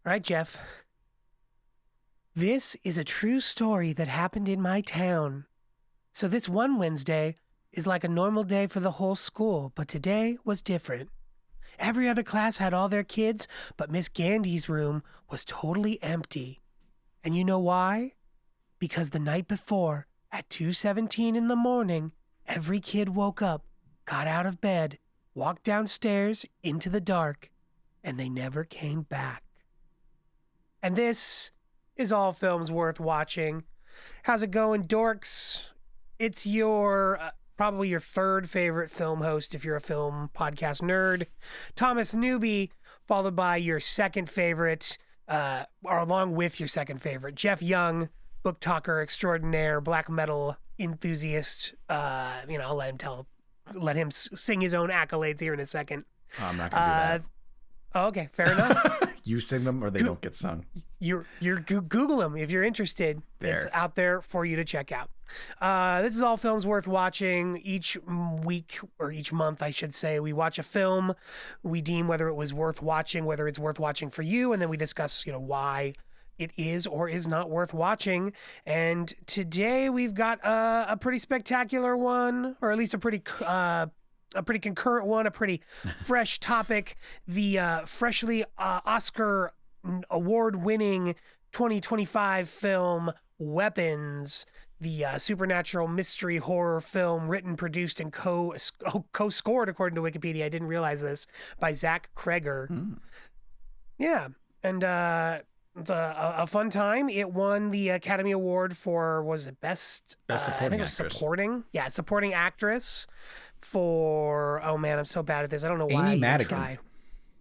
All right, Jeff. This is a true story that happened in my town. So this one Wednesday is like a normal day for the whole school, but today was different. Every other class had all their kids, but Miss Gandy's room was totally empty. And you know why? Because the night before, at 2:17 in the morning, every kid woke up, got out of bed, walked downstairs into the dark, and they never came back. And this is all films worth watching. How's it going, dorks? It's your probably your third favorite film host if you're a film podcast nerd, Thomas Newby, followed by your second favorite, or along with your second favorite, Jeff Young, book talker extraordinaire, black metal enthusiast. I'll let him sing his own accolades here in a second. I'm not gonna do that. Oh, okay, fair enough. You sing them or they don't get sung. You're Google them if you're interested. There. It's out there for you to check out. This is all films worth watching. Each week or each month, I should say, we watch a film. We deem whether it was worth watching, whether it's worth watching for you, and then we discuss, why it is or is not worth watching. And today we've got a pretty spectacular one, or at least a pretty concurrent one, a pretty fresh topic. The freshly Oscar award-winning 2025 film Weapons, the supernatural mystery horror film written, produced, and co-scored, according to Wikipedia. I didn't realize this, by Zach Kreger. Yeah, and it's a fun time. It won the Academy Award for, was it best Supporting actress. Supporting actress for, oh man, I'm so bad at this. I don't know why. Amy I Madigan. try.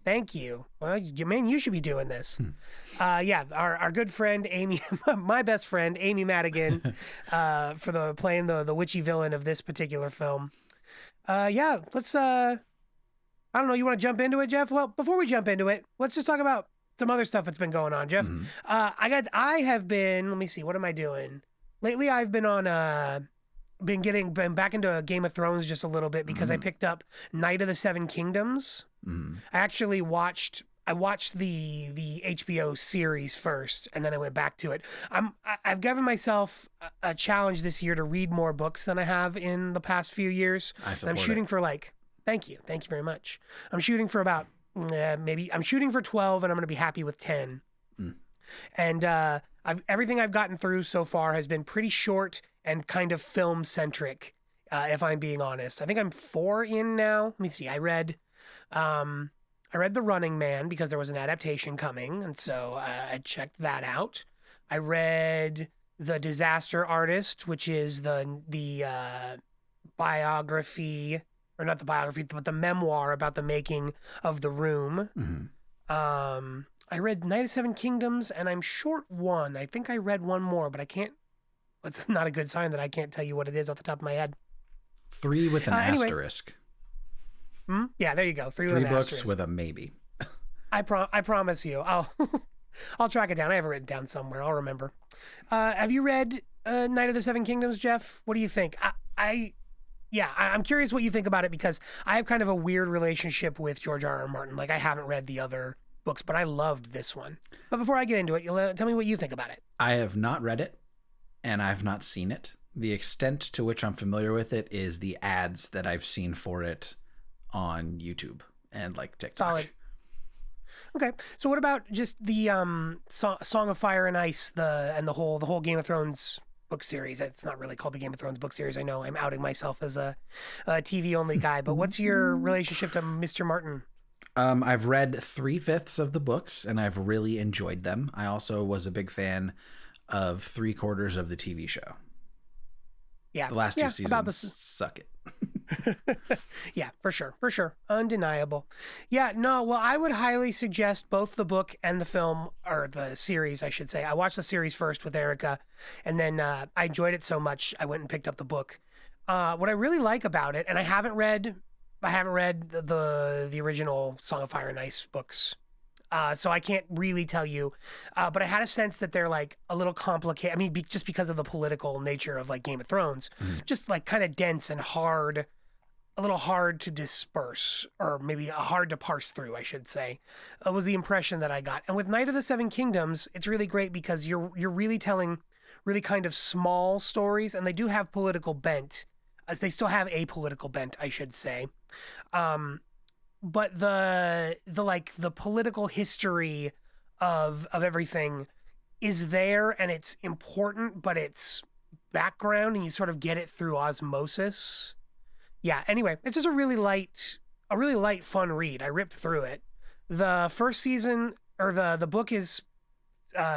Thank you. Well, you should be doing this. Our good friend Amy, my best friend Amy Madigan, for playing the witchy villain of this particular film. Let's. I don't know. You want to jump into it, Jeff? Well, before we jump into it, let's just talk about some other stuff that's been going on, Jeff. I have been. Let me see. What am I doing lately? I've been on. Been back into Game of Thrones just a little bit because I picked up Night of the Seven Kingdoms. I actually watched the HBO series first, and then I went back to it. I've given myself a challenge this year to read more books than I have in the past few years. I'm shooting for thank you very much. I'm shooting for about I'm shooting for 12, and I'm going to be happy with 10. And everything I've gotten through so far has been pretty short and kind of film centric, if I'm being honest. I think I'm 4 in now. Let me see. I read The Running Man because there was an adaptation coming, and so I checked that out. I read The Disaster Artist, which is the biography, or not the biography, but the memoir about the making of The Room. I read Night of Seven Kingdoms, and I'm short one. I think I read one more, but I can't. It's not a good sign that I can't tell you what it is off the top of my head. 3 with an asterisk. Yeah, there you go. 3 with an books asterisk. with a maybe. I promise you. I'll track it down. I have it written down somewhere. I'll remember. Have you read Night of the Seven Kingdoms, Jeff? What do you think? I'm curious what you think about it, because I have kind of a weird relationship with George R.R. Martin. Like, I haven't read the other books, but I loved this one. But before I get into it, tell me what you think about it. I have not read it, and I've not seen it. The extent to which I'm familiar with it is the ads that I've seen for it on YouTube and TikTok. Solid. Okay, so what about just the Song of Fire and Ice, the whole Game of Thrones book series? It's not really called the Game of Thrones book series. I know I'm outing myself as a TV only guy, but what's your relationship to Mr. Martin? I've read 3/5 of the books, and I've really enjoyed them. I also was a big fan of 3/4 of the TV show. Yeah, the last 2 seasons suck it. Yeah, for sure, undeniable. Yeah, no, well, I would highly suggest both the book and the film, or the series, I should say. I watched the series first with Erica, and then I enjoyed it so much I went and picked up the book. What I really like about it, and I haven't read the original Song of Fire and Ice books. So I can't really tell you, but I had a sense that they're a little complicated. I mean, just because of the political nature of Game of Thrones, just kind of dense and hard a little hard to disperse, or maybe hard to parse through, I should say, was the impression that I got. And with Night of the Seven Kingdoms, it's really great because you're really telling really kind of small stories, and they do have political bent, as they still have a political bent, I should say. But the political history of everything is there, and it's important, but it's background, and you sort of get it through osmosis. Yeah, anyway, it's just a really light, fun read. I ripped through it. The first season, or the book is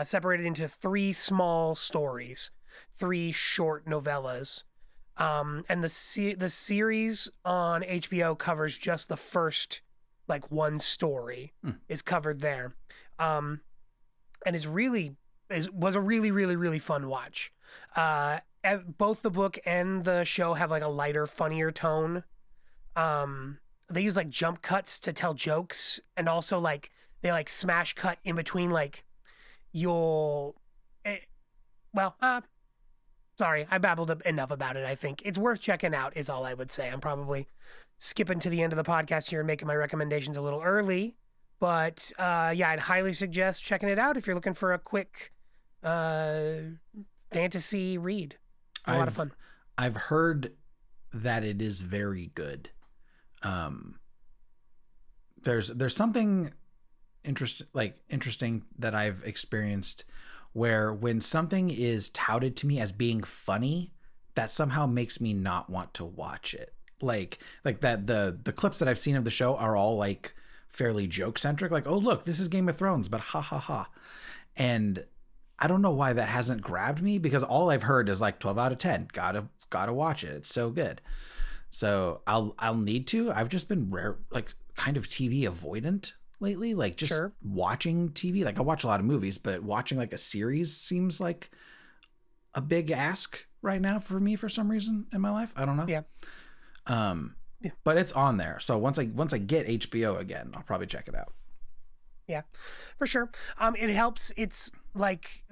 separated into 3 small stories, 3 short novellas. And the series on HBO covers just the first, like, 1 story is covered there. And was a really, really fun watch. Both the book and the show have like a lighter, funnier tone. They use like jump cuts to tell jokes, and also like they like smash cut in between like sorry, I babbled enough about it. I think it's worth checking out is all I would say. I'm probably skipping to the end of the podcast here and making my recommendations a little early, but yeah, I'd highly suggest checking it out if you're looking for a quick fantasy read. It's a lot of fun. I've heard that it is very good. There's something interesting that I've experienced where when something is touted to me as being funny, that somehow makes me not want to watch it. Like that the clips that I've seen of the show are all like fairly joke centric. Like, oh look, this is Game of Thrones, but ha ha ha. And I don't know why that hasn't grabbed me, because all I've heard is like 12 out of 10. Gotta watch it. It's so good. So I'll need to. I've just been kind of TV avoidant lately. Like just watching TV. Like I watch a lot of movies, but watching like a series seems like a big ask right now for me for some reason in my life. I don't know. Yeah. But it's on there. So once I get HBO again, I'll probably check it out. Yeah, for sure. It helps. It's like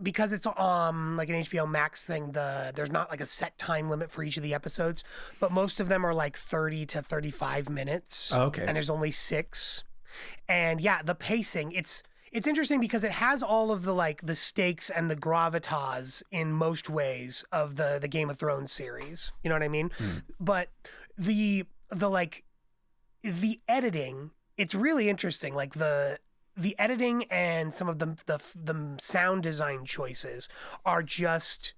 because it's like an HBO Max thing. There's not like a set time limit for each of the episodes, but most of them are like 30 to 35 minutes. Oh, okay. And there's only 6. And yeah, the pacing, it's interesting because it has all of the like the stakes and the gravitas in most ways of the Game of Thrones series. You know what I mean? But the editing, it's really interesting. Like the editing and some of the sound design choices are just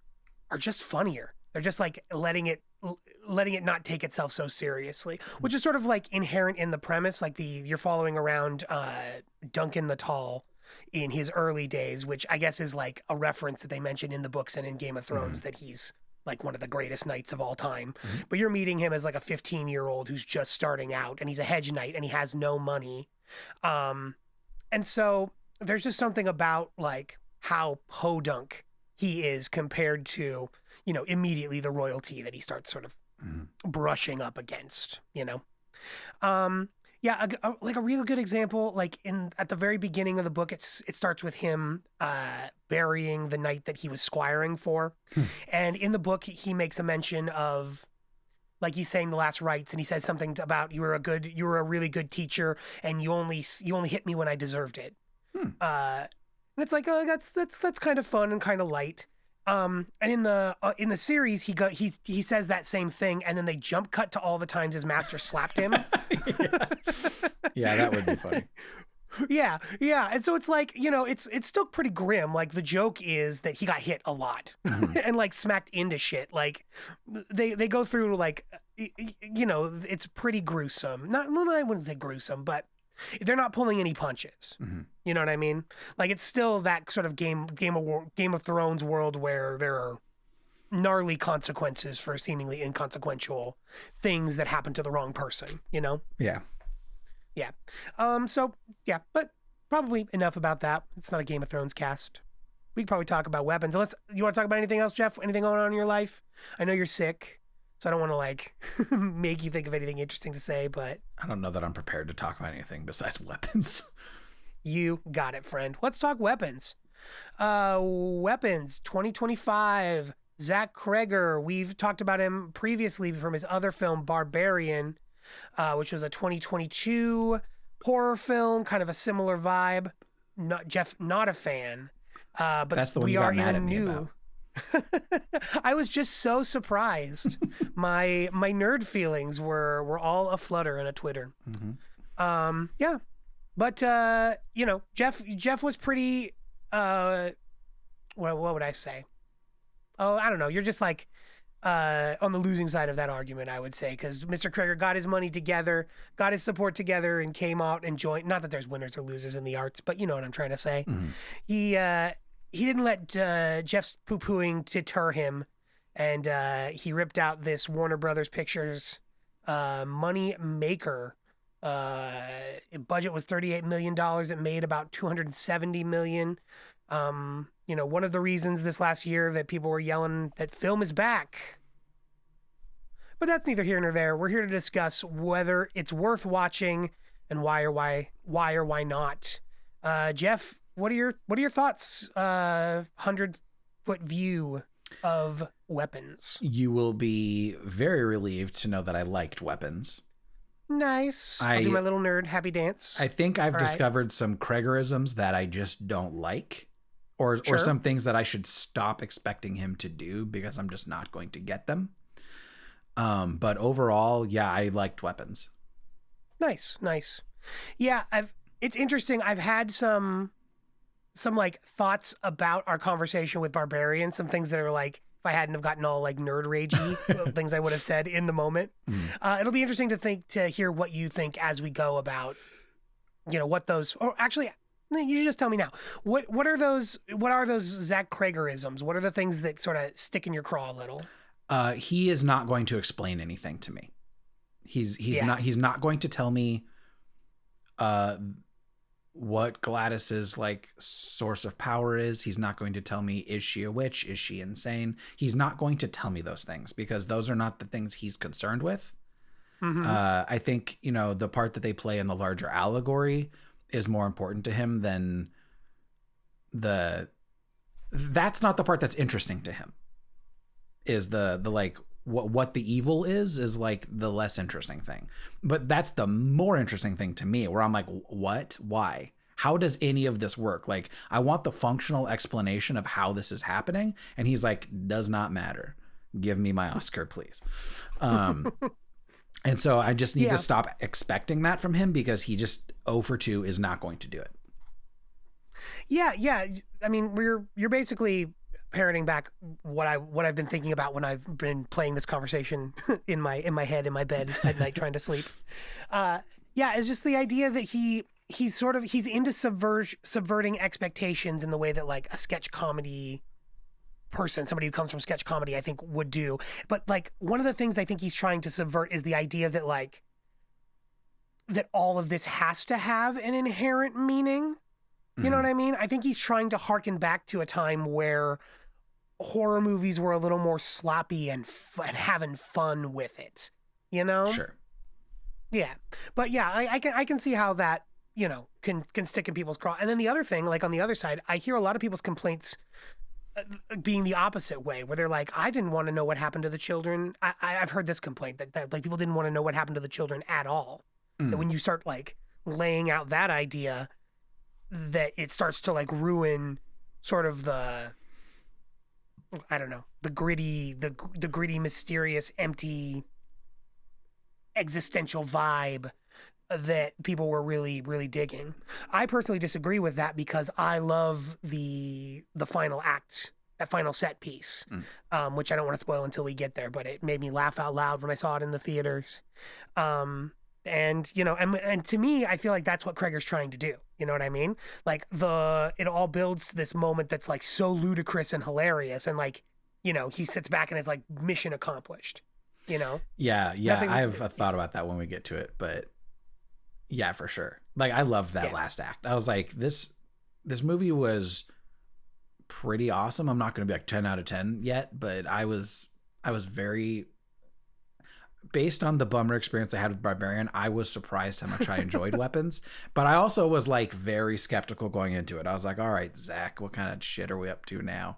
funnier. They're just like letting it not take itself so seriously, which is sort of like inherent in the premise. Like you're following around Duncan the Tall in his early days, which I guess is like a reference that they mention in the books and in Game of Thrones, that he's like one of the greatest knights of all time. But you're meeting him as like a 15-year-old who's just starting out, and he's a hedge knight and he has no money. And so there's just something about like how podunk he is compared to, you know, immediately the royalty that he starts sort of brushing up against, you know? Yeah, like a real good example, like at the very beginning of the book, it starts with him burying the knight that he was squiring for. And in the book, he makes a mention of, like, he's saying the last rites, and he says something about you were a really good teacher, and you only hit me when I deserved it. And it's like, oh, that's kind of fun and kind of light. And in the series, he says that same thing, and then they jump cut to all the times his master slapped him. Yeah, that would be funny. Yeah. And so it's like, you know, it's still pretty grim. Like the joke is that he got hit a lot and like smacked into shit. Like they go through like, you know, it's pretty gruesome. I wouldn't say gruesome, but they're not pulling any punches. You know what I mean? Like it's still that sort of Game of Thrones world where there are gnarly consequences for seemingly inconsequential things that happen to the wrong person, you know? Yeah. So yeah, but probably enough about that. It's not a Game of Thrones cast. We could probably talk about weapons. Unless you want to talk about anything else, Jeff? Anything going on in your life? I know you're sick, so I don't want to like make you think of anything interesting to say, but I don't know that I'm prepared to talk about anything besides weapons. You got it, friend. Let's talk weapons. Weapons 2025 Zach Kreger, we've talked about him previously from his other film, Barbarian, which was a 2022 horror film, kind of a similar vibe. Not a fan. But That's the one we you got are mad in at me new. about. I was just so surprised. My nerd feelings were all aflutter in a Twitter. Yeah, but you know, Jeff was pretty. What would I say? Oh, I don't know. You're just like on the losing side of that argument, I would say, because Mr. Kreger got his money together, got his support together, and came out and joined. Not that there's winners or losers in the arts, but you know what I'm trying to say. He didn't let Jeff's poo-pooing deter him, and he ripped out this Warner Brothers Pictures money maker. Budget was $38 million. It made about $270 million. You know, one of the reasons this last year that people were yelling that film is back. But that's neither here nor there. We're here to discuss whether it's worth watching and why or why not. Jeff, what are your thoughts? 100-foot view of Weapons. You will be very relieved to know that I liked Weapons. Nice. I'll do my little nerd happy dance. I think I've discovered some Kregerisms that I just don't like. Or some things that I should stop expecting him to do because I'm just not going to get them. But overall, yeah, I liked Weapons. Nice. Yeah, it's interesting. I've had some like thoughts about our conversation with Barbarian, some things that are like, if I hadn't have gotten all like nerd ragey, things I would have said in the moment. It'll be interesting to hear what you think as we go about, you know, what those, or actually, you should just tell me now. What are those Zach Kregerisms? What are the things that sort of stick in your craw a little? He is not going to explain anything to me. He's not going to tell me what Gladys's like source of power is. He's not going to tell me, is she a witch? Is she insane? He's not going to tell me those things because those are not the things he's concerned with. I think, you know, the part that they play in the larger allegory is more important to him than that's not the part that's interesting to him. Is the like what the evil is like the less interesting thing. But that's the more interesting thing to me, where I'm like, what? Why? How does any of this work? Like, I want the functional explanation of how this is happening. And he's like, does not matter. Give me my Oscar, please. And so I just need to stop expecting that from him because he just 0 for 2 is not going to do it. Yeah. I mean, you're basically parroting back what I've been thinking about when I've been playing this conversation in my head, in my bed at night, trying to sleep. It's just the idea that he's into subverting expectations in the way that like a sketch comedy person, somebody who comes from sketch comedy, I think would do. But like one of the things I think he's trying to subvert is the idea that like that all of this has to have an inherent meaning. You know what I mean? I think he's trying to harken back to a time where horror movies were a little more sloppy and having fun with it. You know? Sure. Yeah. But yeah, I can see how that, you know, can stick in people's craw. And then the other thing, like on the other side, I hear a lot of people's complaints being the opposite way, where they're like, I didn't want to know what happened to the children. I've heard this complaint that like people didn't want to know what happened to the children at all. That when you start like laying out that idea, that it starts to like ruin sort of the, I don't know, the gritty, mysterious, empty, existential vibe that people were really, really digging. I personally disagree with that because I love the final act, that final set piece, which I don't want to spoil until we get there, but it made me laugh out loud when I saw it in the theaters. And, you know, and to me, I feel like that's what Kreger's trying to do. You know what I mean? Like it all builds to this moment that's like so ludicrous and hilarious. And like, you know, he sits back and is like, mission accomplished, you know? Yeah. I have a thought about that when we get to it, but yeah, for sure. Like I loved that last act. I was like, this movie was pretty awesome. I'm not going to be like 10 out of 10 yet, but I was very, based on the bummer experience I had with Barbarian, I was surprised how much I enjoyed Weapons, but I also was like very skeptical going into it. I was like, all right, Zach, what kind of shit are we up to now?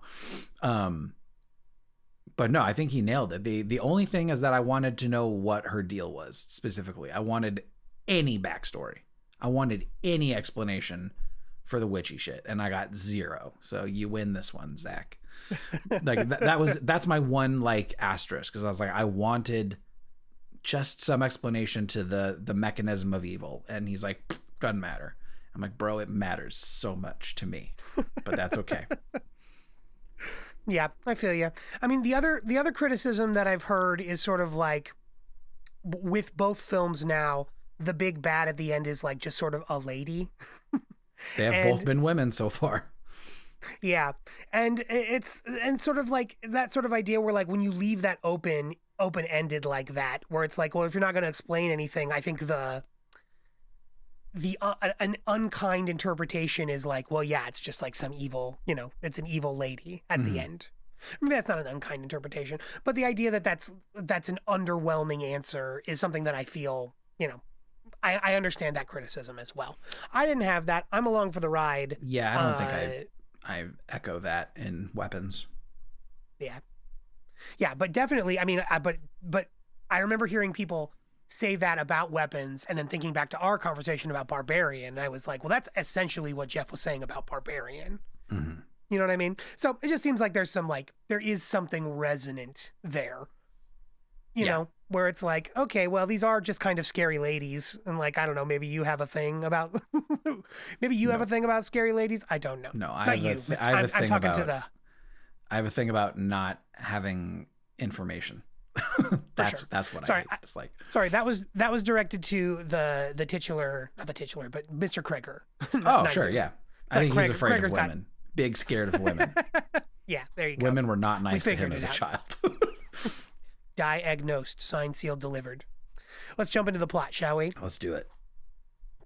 But no, I think he nailed it. The only thing is that I wanted to know what her deal was specifically. I wanted any backstory. I wanted any explanation for the witchy shit, and I got zero. So you win this one, Zach. Like that's my one like asterisk, because I was like, I wanted just some explanation to the mechanism of evil, and he's like, doesn't matter. I'm like, bro, it matters so much to me, but that's okay. Yeah, I feel you. I mean, the other criticism that I've heard is sort of like, with both films now, the big bad at the end is like just sort of a lady. They have both been women so far. Yeah. And it's sort of like that sort of idea where like when you leave that open-ended like that, where it's like, well, if you're not going to explain anything, I think an unkind interpretation is like, well, yeah, it's just like some evil, it's an evil lady at the end. Maybe that's not an unkind interpretation, but the idea that that's an underwhelming answer is something that I feel, I understand that criticism as well. I didn't have that. I'm along for the ride. Yeah, I don't think I echo that in Weapons. Yeah. Yeah, but definitely, I mean, but I remember hearing people say that about Weapons and then thinking back to our conversation about Barbarian. And I was like, well, that's essentially what Jeff was saying about Barbarian. Mm-hmm. You know what I mean? So it just seems like there is something resonant there, you know, where it's like, okay, well, these are just kind of scary ladies. And like, I don't know, maybe you have a thing about, have a thing about scary ladies. I don't know. No, I have a thing about not having information. That's what I dislike. Sorry, that was directed to the titular, not the titular, but Mr. Kreger. Oh, sure, yeah. I think he's afraid of women. Big scared of women. Yeah, there you go. Women were not nice to him as a child. Diagnosed, signed, sealed, delivered. Let's jump into the plot, shall we? Let's do it.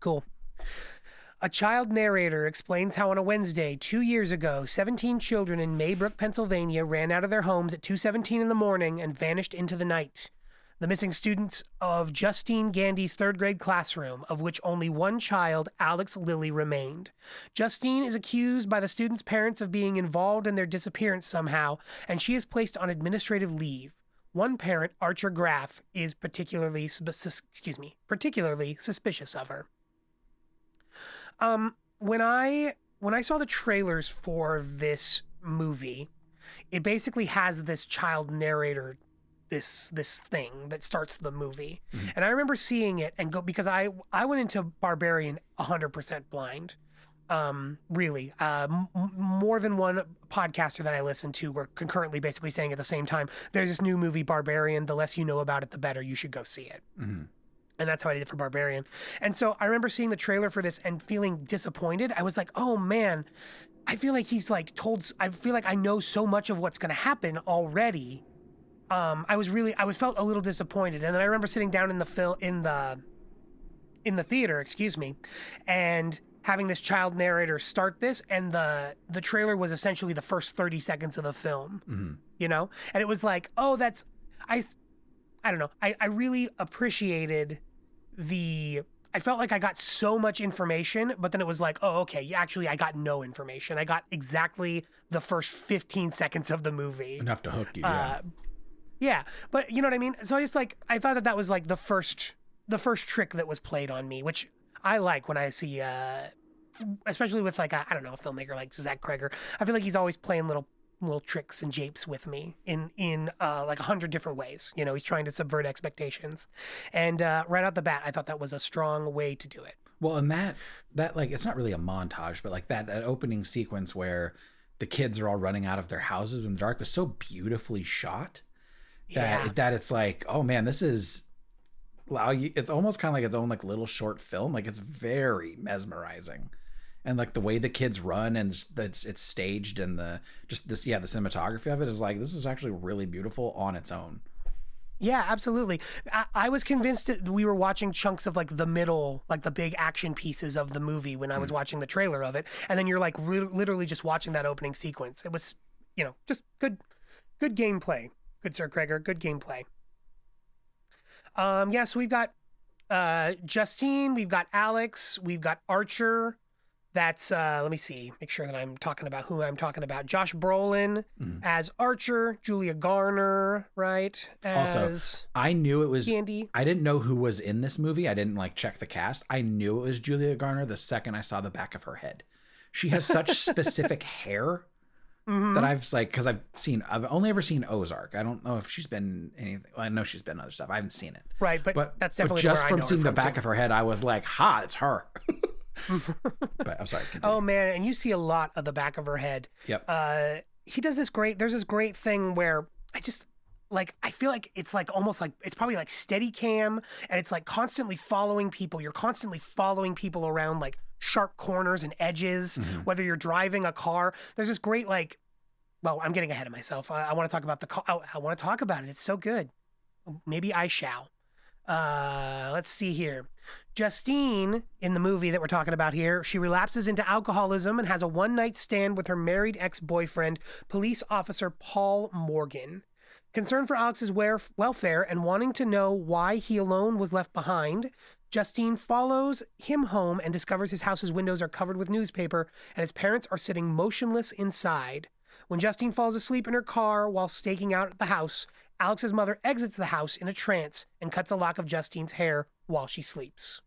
Cool. A child narrator explains how on a Wednesday 2 years ago, 17 children in Maybrook, Pennsylvania ran out of their homes at 2:17 in the morning and vanished into the night. The missing students of Justine Gandy's third grade classroom, of which only one child, Alex Lilly, remained. Justine is accused by the students' parents of being involved in their disappearance somehow, and she is placed on administrative leave. One parent, Archer Graff, is particularly suspicious of her. When I saw the trailers for this movie, it basically has this child narrator, this thing that starts the movie. Mm-hmm. And I remember seeing it and because I went into Barbarian 100% blind. Really, more than one podcaster that I listened to were concurrently basically saying at the same time, there's this new movie Barbarian, the less you know about it, the better, you should go see it. Mm-hmm. And that's how I did it for Barbarian. And so I remember seeing the trailer for this and feeling disappointed. I was like, oh man, I feel like he's like I feel like I know so much of what's going to happen already. I felt a little disappointed. And then I remember sitting down in the theater, and having this child narrator start this, and the trailer was essentially the first 30 seconds of the film, and it was like, oh, I don't know. I really appreciated I felt like I got so much information, but then it was like, oh, okay, actually I got no information. I got exactly the first 15 seconds of the movie. Enough to hook you, yeah, but you know what I mean? So I thought that was like the first trick that was played on me, which I like when I see, especially with like, a filmmaker like Zach Kreger. I feel like he's always playing little tricks and japes with me in like 100 different ways. He's trying to subvert expectations. And right out the bat, I thought that was a strong way to do it. Well, and that like, it's not really a montage, but like that opening sequence where the kids are all running out of their houses in the dark was so beautifully shot that it's like, oh man, this is, it's almost kind of like its own like little short film. Like it's very mesmerizing. And like the way the kids run and it's staged, and the cinematography of it is like, this is actually really beautiful on its own. Yeah, absolutely. I was convinced that we were watching chunks of like the middle, like the big action pieces of the movie when I was watching the trailer of it. And then you're like literally just watching that opening sequence. It was, just good gameplay. Good Sir Kreger, good gameplay. So we've got Justine, we've got Alex, we've got Archer. That's let me see, make sure that I'm talking about who I'm talking about. Josh Brolin as Archer, Julia Garner, right? Also, As I knew it was Candy. I didn't know who was in this movie. I didn't like check the cast. I knew it was Julia Garner the second I saw the back of her head. She has such specific hair that I've like, because I've only ever seen Ozark. I don't know if she's been anything. Well, I know she's been other stuff. I haven't seen it. Right, but that's definitely just where I from know seeing her the back too. of her head, I was like, "Ha, it's her." But I'm sorry. Continue. Oh man, and you see a lot of the back of her head. Yep. He does this great. There's this great thing where I feel like it's like almost like it's probably like steady cam, and it's like constantly following people. You're constantly following people around like sharp corners and edges, whether you're driving a car. There's this great like, well, I'm getting ahead of myself. I want to talk about the car. I want to talk about it. It's so good. Maybe I shall. Let's see here. Justine, in the movie that we're talking about here, she relapses into alcoholism and has a one-night stand with her married ex-boyfriend, police officer Paul Morgan. Concerned for Alex's welfare and wanting to know why he alone was left behind, Justine follows him home and discovers his house's windows are covered with newspaper and his parents are sitting motionless inside. When Justine falls asleep in her car while staking out the house, Alex's mother exits the house in a trance and cuts a lock of Justine's hair while she sleeps.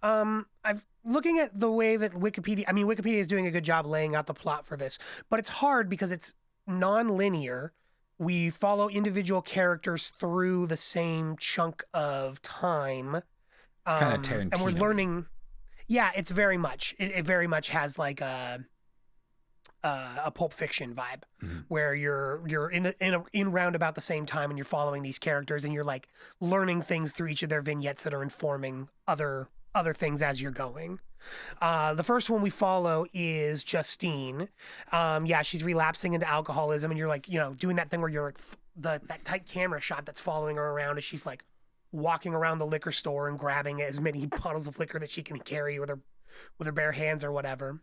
I'm looking at the way that Wikipedia is doing a good job laying out the plot for this, but it's hard because it's non-linear. We follow individual characters through the same chunk of time. It's kind of Tarantino. And we're learning. Yeah, it's very much. It very much has like a Pulp Fiction vibe, where you're in round about the same time and you're following these characters and you're like learning things through each of their vignettes that are informing other things as you're going. The first one we follow is Justine. She's relapsing into alcoholism and you're like, doing that thing where you're like that tight camera shot that's following her around as she's like walking around the liquor store and grabbing as many bottles of liquor that she can carry with her bare hands or whatever.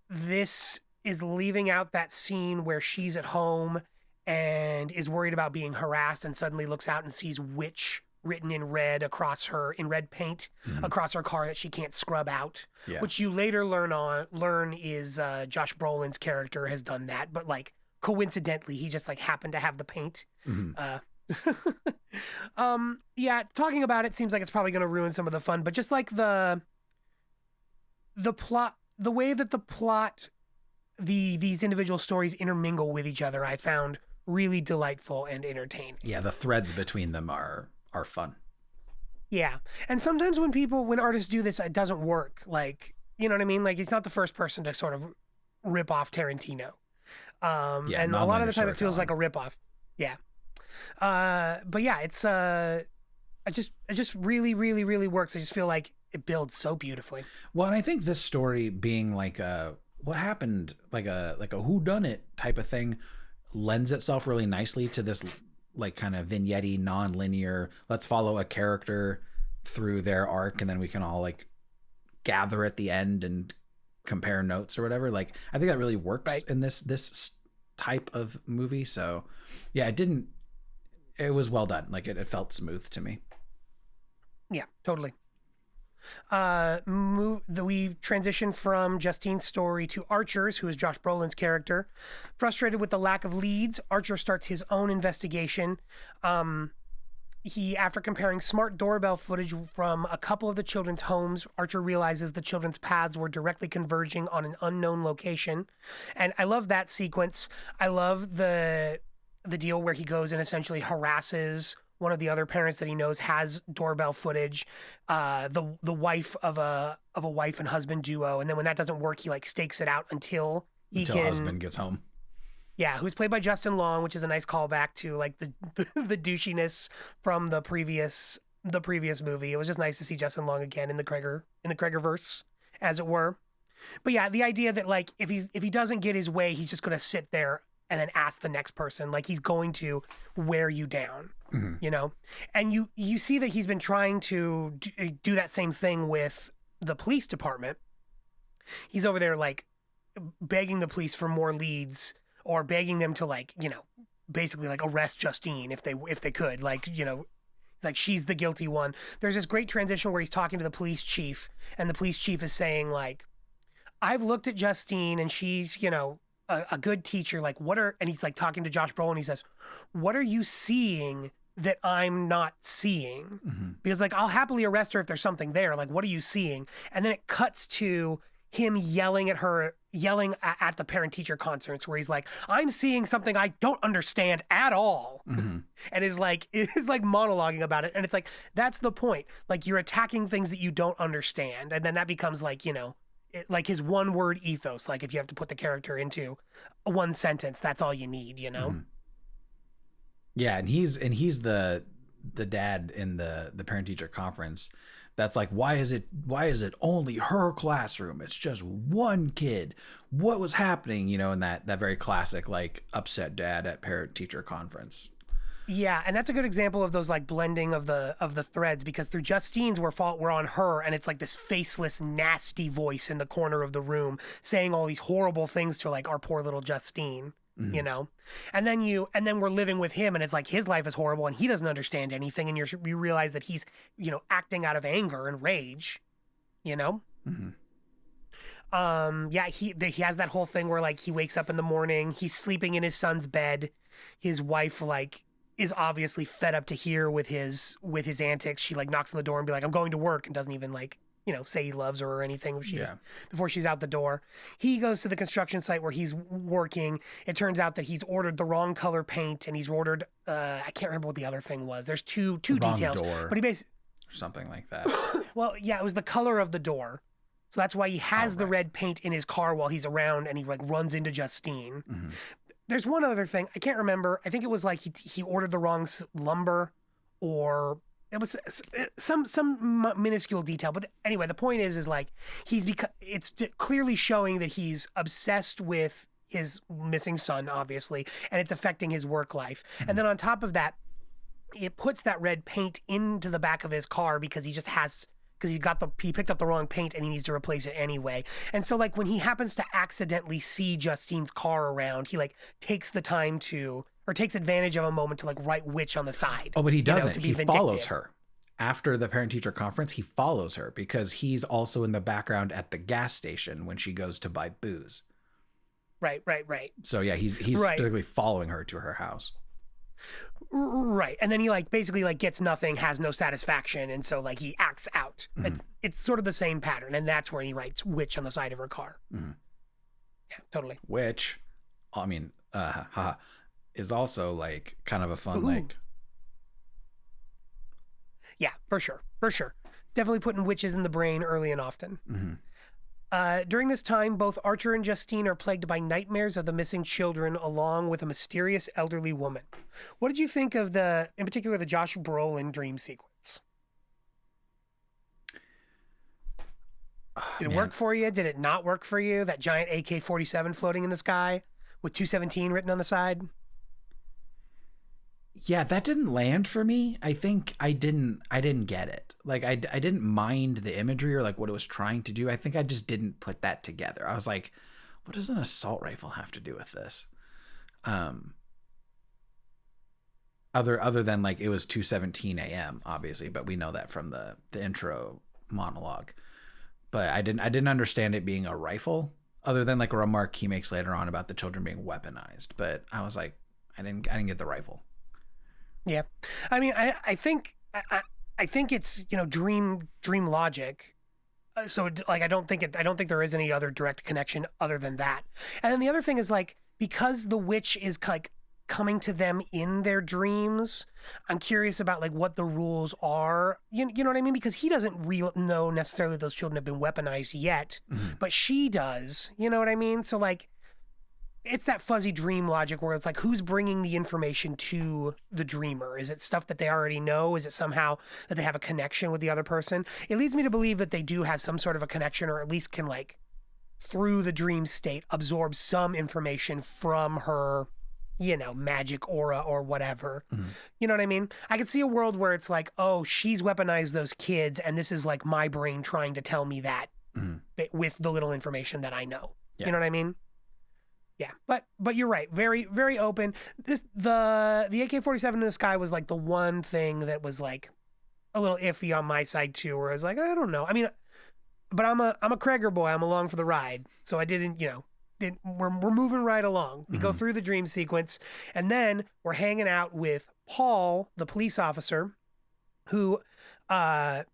This is leaving out that scene where she's at home and is worried about being harassed and suddenly looks out and sees witch written in red in red paint across her car that she can't scrub out, which you later learn is Josh Brolin's character has done that, but like coincidentally he just like happened to have the paint. Talking about it seems like it's probably going to ruin some of the fun, but just like the plot, the way that the plot, these individual stories intermingle with each other, I found really delightful and entertaining. Yeah, the threads between them are fun. Yeah. And sometimes when artists do this, it doesn't work. Like, you know what I mean? Like, he's not the first person to sort of rip off Tarantino. And a lot of the time it feels like a ripoff. Yeah. But yeah, it's it just really, really, really works. I just feel like it builds so beautifully. Well, and I think this story being like what happened, like a whodunit type of thing, lends itself really nicely to this like kind of vignette-y, non-linear, let's follow a character through their arc and then we can all like gather at the end and compare notes or whatever. Like I think that really works in this type of movie. So yeah, it was well done. Like it felt smooth to me. Yeah, totally. We transition from Justine's story to Archer's, who is Josh Brolin's character. Frustrated with the lack of leads, Archer starts his own investigation. After comparing smart doorbell footage from a couple of the children's homes, Archer realizes the children's paths were directly converging on an unknown location. And I love that sequence. I love the deal where he goes and essentially harasses one of the other parents that he knows has doorbell footage, the wife of a wife and husband duo, and then when that doesn't work, he like stakes it out until husband gets home. Yeah, who's played by Justin Long, which is a nice callback to like the douchiness from the previous movie. It was just nice to see Justin Long again in the Kregerverse, as it were. But yeah, the idea that like if he doesn't get his way, he's just gonna sit there and then ask the next person, like he's going to wear you down, and you see that he's been trying to do that same thing with the police department. He's over there like begging the police for more leads or begging them to like, basically like arrest Justine if they could, like, he's like she's the guilty one. There's this great transition where he's talking to the police chief, and the police chief is saying like, I've looked at Justine and she's, you know, a good teacher. Like, and he's like talking to Josh Brolin. He says, what are you seeing that I'm not seeing? Mm-hmm. Because like, I'll happily arrest her if there's something there. Like, what are you seeing? And then it cuts to him yelling at the parent-teacher conference where he's like, I'm seeing something I don't understand at all. Mm-hmm. And is like monologuing about it. And it's like, that's the point. Like, you're attacking things that you don't understand. And then that becomes like, you know, like his one word ethos. Like if you have to put the character into one sentence, that's all you need, you know? Mm-hmm. Yeah. And he's the dad in the parent-teacher conference. That's like, why is it only her classroom? It's just one kid. What was happening? You know, in that very classic, like, upset dad at parent-teacher conference. Yeah, and that's a good example of those like blending of the threads, because through Justine's we're on her, and it's like this faceless, nasty voice in the corner of the room saying all these horrible things to like our poor little Justine. Mm-hmm. You know, and then we're living with him, and it's like his life is horrible, and he doesn't understand anything, and you realize that he's, you know, acting out of anger and rage, you know. Mm-hmm. Yeah, he has that whole thing where like he wakes up in the morning, he's sleeping in his son's bed, his wife like is obviously fed up to hear with his antics. She like knocks on the door and be like, I'm going to work, and doesn't even like, you know, say he loves her or anything before she's out the door. He goes to the construction site where he's working. It turns out that he's ordered the wrong color paint, and he's ordered I can't remember what the other thing was. There's two details. Door, but he basically something like that. Well, yeah, it was the color of the door. So that's why he has the red paint in his car while he's around, and he like runs into Justine. Mm-hmm. There's one other thing. I can't remember. I think it was like he ordered the wrong lumber, or it was some minuscule detail. But anyway, the point is like it's clearly showing that he's obsessed with his missing son, obviously, and it's affecting his work life. Mm-hmm. And then on top of that, it puts that red paint into the back of his car because he picked up the wrong paint and he needs to replace it anyway. And so like when he happens to accidentally see Justine's car around, he like takes advantage of a moment to like write witch on the side. Oh, but he doesn't. He follows her. After the parent-teacher conference, he follows her because he's also in the background at the gas station when she goes to buy booze. Right. So yeah, he's strictly following her to her house. Right. And then he like basically like gets nothing, has no satisfaction, and so like he acts out. Mm-hmm. It's sort of the same pattern, and that's where he writes witch on the side of her car. Mm-hmm. Yeah, totally. Which, I mean, is also like kind of a fun like. Yeah, for sure. Definitely putting witches in the brain early and often. Mm-hmm. During this time, both Archer and Justine are plagued by nightmares of the missing children, along with a mysterious elderly woman. What did you think of in particular, the Josh Brolin dream sequence? Did it work for you? Did it not work for you? That giant AK-47 floating in the sky with 217 written on the side? Yeah, that didn't land for me. I think I didn't get it. Like I didn't mind the imagery or like what it was trying to do. I think I just didn't put that together. I was like, what does an assault rifle have to do with this? Other than like it was 2:17 a.m. obviously, but we know that from the intro monologue. But I didn't understand it being a rifle, other than like a remark he makes later on about the children being weaponized. But I was like, I didn't get the rifle. Yeah, I mean, I think it's, you know, dream logic. So like I don't think there is any other direct connection other than that. And then the other thing is like, because the witch is like coming to them in their dreams, I'm curious about like what the rules are. You know what I mean? Because he doesn't know necessarily those children have been weaponized yet, mm-hmm. but she does. You know what I mean? So like, it's that fuzzy dream logic where it's like, who's bringing the information to the dreamer? Is it stuff that they already know? Is it somehow that they have a connection with the other person? It leads me to believe that they do have some sort of a connection, or at least can like, through the dream state, absorb some information from her, you know, magic aura or whatever. Mm-hmm. You know what I mean? I could see a world where it's like, oh, she's weaponized those kids, and this is like my brain trying to tell me that mm-hmm. with the little information that I know. Yeah. You know what I mean? Yeah, but you're right. Very, very open. The AK-47 in the sky was like the one thing that was like a little iffy on my side too, where I was like, I don't know. I mean, but I'm a Kreger boy. I'm along for the ride. So I didn't, we're moving right along. We go through the dream sequence, and then we're hanging out with Paul, the police officer, who goes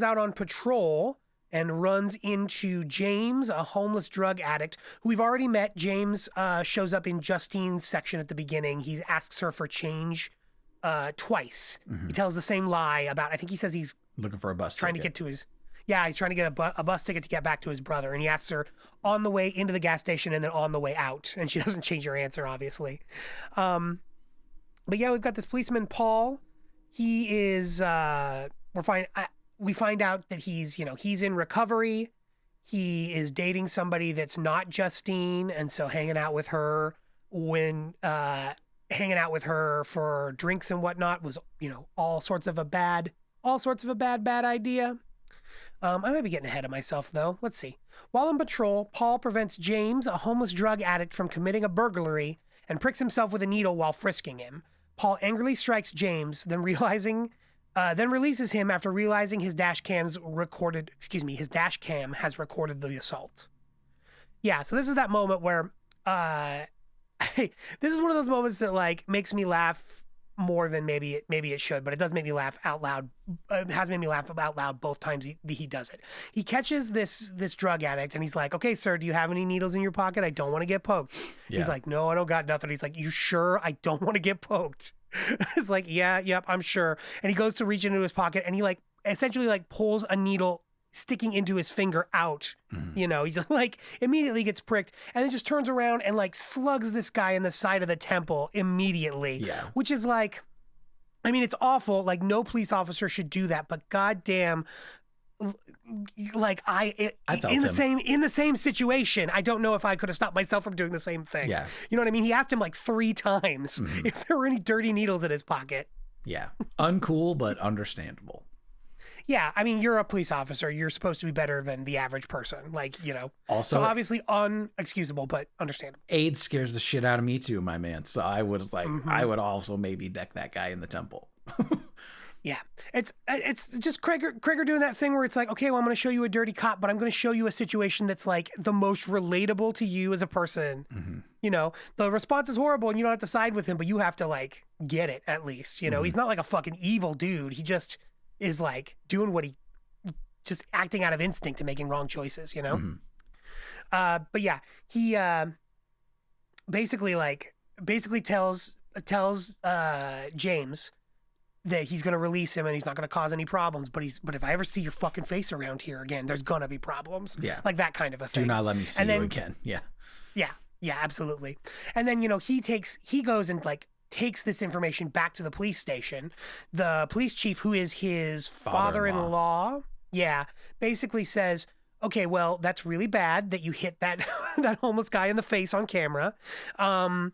out on patrol and runs into James, a homeless drug addict who we've already met. James shows up in Justine's section at the beginning. He asks her for change twice. He tells the same lie about, I think he says he's looking for a bus trying ticket. to get to his, yeah, he's trying to get a bus ticket to get back to his brother. And he asks her on the way into the gas station and then on the way out. And she doesn't change her answer, obviously. But yeah, we've got this policeman, Paul. He is, we find out that he's in recovery. He is dating somebody that's not Justine. And so hanging out with her for drinks and whatnot was, all sorts of a bad idea. I might be getting ahead of myself, though. Let's see. While on patrol, Paul prevents James, a homeless drug addict, from committing a burglary and pricks himself with a needle while frisking him. Paul angrily strikes James, then releases him after realizing his dash cam has recorded the assault. Yeah, so this is that moment where this is one of those moments that like makes me laugh more than maybe it should, but it does make me laugh out loud. It has made me laugh out loud both times he does it. He catches this drug addict and he's like, "Okay, sir, do you have any needles in your pocket? I don't want to get poked." Yeah. He's like, "No, I don't got nothing." He's like, "You sure? I don't want to get poked." It's like, "Yeah, yep, I'm sure." And he goes to reach into his pocket and he like essentially like pulls a needle sticking into his finger out. He's like immediately gets pricked and then just turns around and like slugs this guy in the side of the temple immediately. Yeah. Which is like, I mean, it's awful. Like no police officer should do that, but goddamn, like I felt in the same situation, I don't know if I could have stopped myself from doing the same thing. Yeah. You know what I mean? He asked him like 3 times if there were any dirty needles in his pocket. Yeah. Uncool, but understandable. Yeah, I mean, you're a police officer. You're supposed to be better than the average person. Like, Also, so obviously unexcusable, but understandable. AIDS scares the shit out of me too, my man. So I was like, I would also maybe deck that guy in the temple. Yeah, it's just Kreger doing that thing where it's like, okay, well, I'm going to show you a dirty cop, but I'm going to show you a situation that's like the most relatable to you as a person. The response is horrible and you don't have to side with him, but you have to like get it at least. He's not like a fucking evil dude. He just is like doing what just acting out of instinct and making wrong choices, But yeah, he basically tells James that he's going to release him and he's not going to cause any problems, but if I ever see your fucking face around here again, there's going to be problems. Yeah. Like that kind of a thing. Do not let me see you again. Yeah. Yeah, absolutely. And then, he goes and like takes this information back to the police station. The police chief, who is his father-in-law, basically says, "Okay, well, that's really bad that you hit that homeless guy in the face on camera. The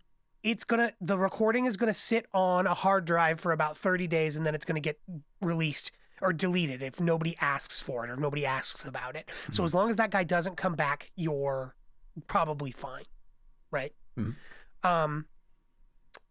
recording is gonna sit on a hard drive for about 30 days, and then it's gonna get released or deleted if nobody asks for it or nobody asks about it. So as long as that guy doesn't come back, you're probably fine, right?"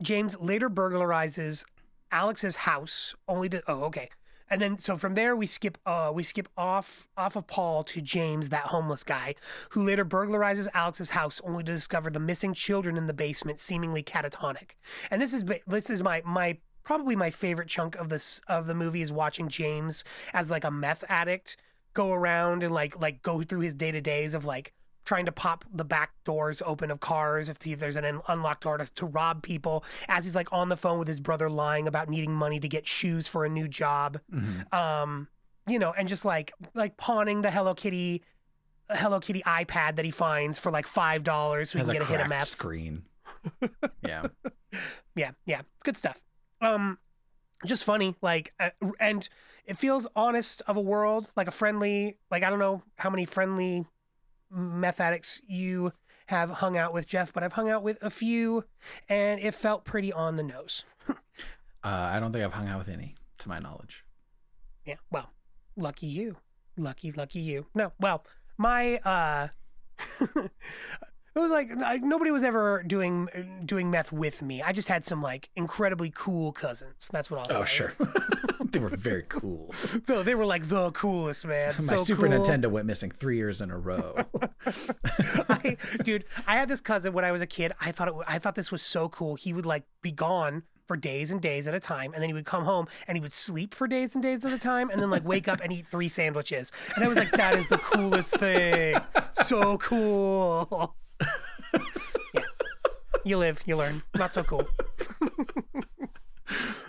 James later burglarizes Alex's house and then so from there we skip off of Paul to James, that homeless guy, who later burglarizes Alex's house only to discover the missing children in the basement, seemingly catatonic. And this is my probably my favorite chunk of the movie, is watching James as like a meth addict go around and like go through his day-to-days of like trying to pop the back doors open of cars, see if there's an unlocked door to rob people, as he's like on the phone with his brother lying about needing money to get shoes for a new job. And just like pawning the Hello Kitty iPad that he finds for like $5 so he can get a hit of meth. Screen. Yeah. Yeah. It's good stuff. Just funny, and it feels honest of a world, like a friendly, like I don't know how many friendly meth addicts you have hung out with, Jeff, but I've hung out with a few and it felt pretty on the nose. I don't think I've hung out with any, to my knowledge. Yeah, well, lucky you. Lucky you. No, well, my It was like nobody was ever doing meth with me. I just had some like incredibly cool cousins. That's what I'll say. Oh, sure. They were very cool. They were like the coolest, man. My So Super cool. Nintendo went missing 3 years in a row. Dude, I had this cousin when I was a kid. I thought this was so cool. He would like be gone for days and days at a time, and then he would come home and he would sleep for days and days at a time, and then like wake up and eat 3 sandwiches. And I was like, that is the coolest thing. So cool. Yeah. You live, you learn. Not so cool.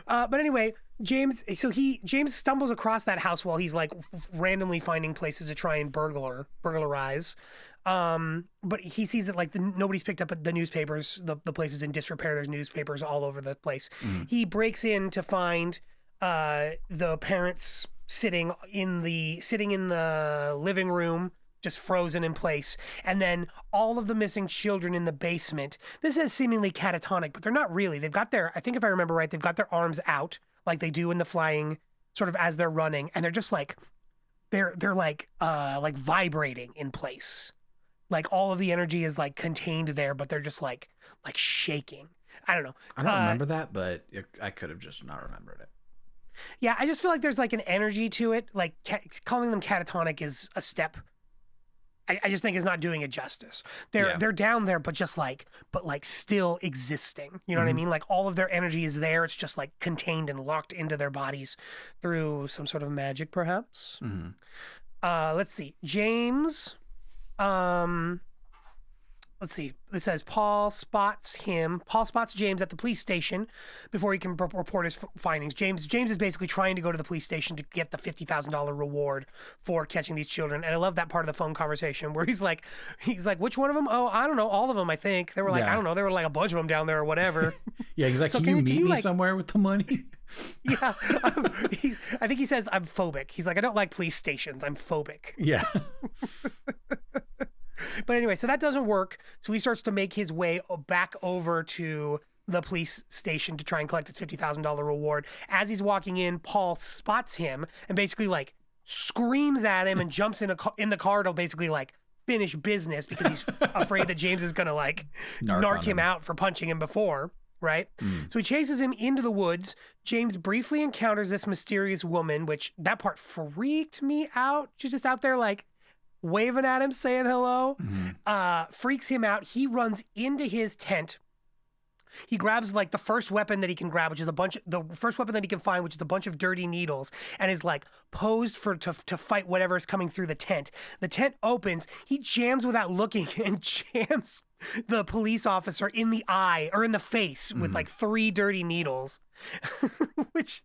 But anyway, James stumbles across that house while he's like randomly finding places to try and burglarize. But he sees that like nobody's picked up the newspapers. The place is in disrepair. There's newspapers all over the place. He breaks in to find the parents sitting in the living room, just frozen in place, and then all of the missing children in the basement. This is seemingly catatonic, but they're not really. They've got I think if I remember right, they've got their arms out like they do in the flying, sort of as they're running, and they're just like they're like vibrating in place. Like all of the energy is like contained there, but they're just like shaking. I don't know. I don't remember that, but I could have just not remembered it. Yeah, I just feel like there's like an energy to it. Like calling them catatonic is a step. I just think it's not doing it justice. They're down there, but still existing. You know what I mean? Like all of their energy is there. It's just like contained and locked into their bodies through some sort of magic, perhaps. Let's see. James. Let's see. It says Paul spots James at the police station before he can report his findings. James is basically trying to go to the police station to get the $50,000 reward for catching these children. And I love that part of the phone conversation where he's like, which one of them? Oh, I don't know. All of them, I think. They were like, I don't know. There were like a bunch of them down there or whatever. Yeah, he's like, so can you meet me somewhere with the money? Yeah. I think he says, I'm phobic. He's like, I don't like police stations. I'm phobic. Yeah. But anyway, so that doesn't work. So he starts to make his way back over to the police station to try and collect his $50,000 reward. As he's walking in, Paul spots him and basically like screams at him and jumps in the car to basically like finish business because he's afraid that James is going to like narc him out for punching him before. Right? So he chases him into the woods. James briefly encounters this mysterious woman, which that part freaked me out. She's just out there like waving at him, saying hello, freaks him out. He runs into his tent. He grabs like the first weapon that he can grab, which is the first weapon that he can find, which is a bunch of dirty needles, and is like posed to fight whatever is coming through the tent. The tent opens. He jams without looking and jams the police officer in the eye or in the face with like 3 dirty needles, which.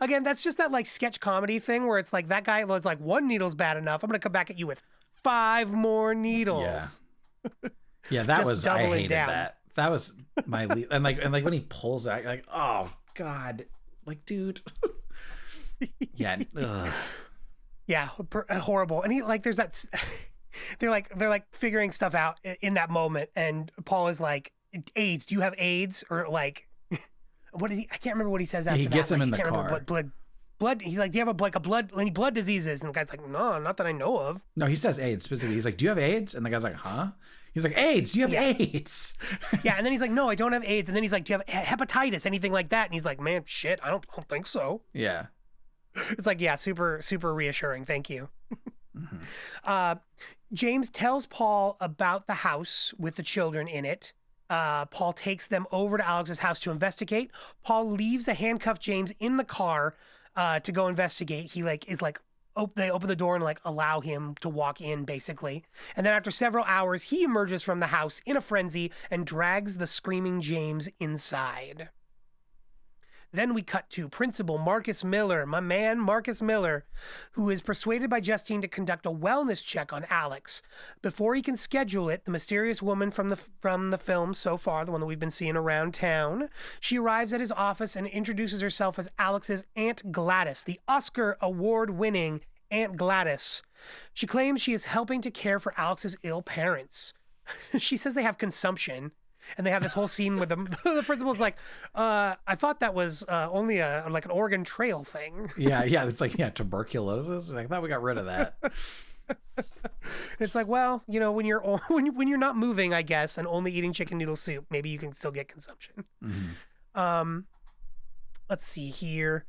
Again, that's just that like sketch comedy thing where it's like that guy was like 1 needle's bad enough. I'm going to come back at you with 5 more needles. Yeah, that was, I hated down. that. That was my and like when he pulls out, like, oh God, like, dude. Yeah. Yeah, horrible. And he like, there's that, they're like figuring stuff out in that moment. And Paul is like, AIDS, do you have AIDS? Or like, what did I can't remember what he says after that. He gets him in the car. Blood. He's like, do you have any blood diseases? And the guy's like, no, not that I know of. No, he says AIDS specifically. He's like, do you have AIDS? And the guy's like, huh? He's like, AIDS, do you have AIDS? Yeah, and then he's like, no, I don't have AIDS. And then he's like, do you have hepatitis, anything like that? And he's like, man, shit, I don't think so. Yeah. It's like, yeah, super, super reassuring. Thank you. James tells Paul about the house with the children in it. Paul takes them over to Alex's house to investigate. Paul leaves a handcuffed James in the car to go investigate. He they open the door and like allow him to walk in basically. And then after several hours, he emerges from the house in a frenzy and drags the screaming James inside. Then we cut to Principal Marcus Miller, my man Marcus Miller, who is persuaded by Justine to conduct a wellness check on Alex. Before he can schedule it, the mysterious woman from the film so far, the one that we've been seeing around town, she arrives at his office and introduces herself as Alex's Aunt Gladys, the Oscar award-winning Aunt Gladys. She claims she is helping to care for Alex's ill parents. She says they have consumption. And they have this whole scene with them. The principal's like, I thought that was only like an Oregon Trail thing. Yeah. It's like, tuberculosis. I thought we got rid of that. It's like, well, when you're when you're not moving, I guess, and only eating chicken noodle soup, maybe you can still get consumption. Um, let's see here.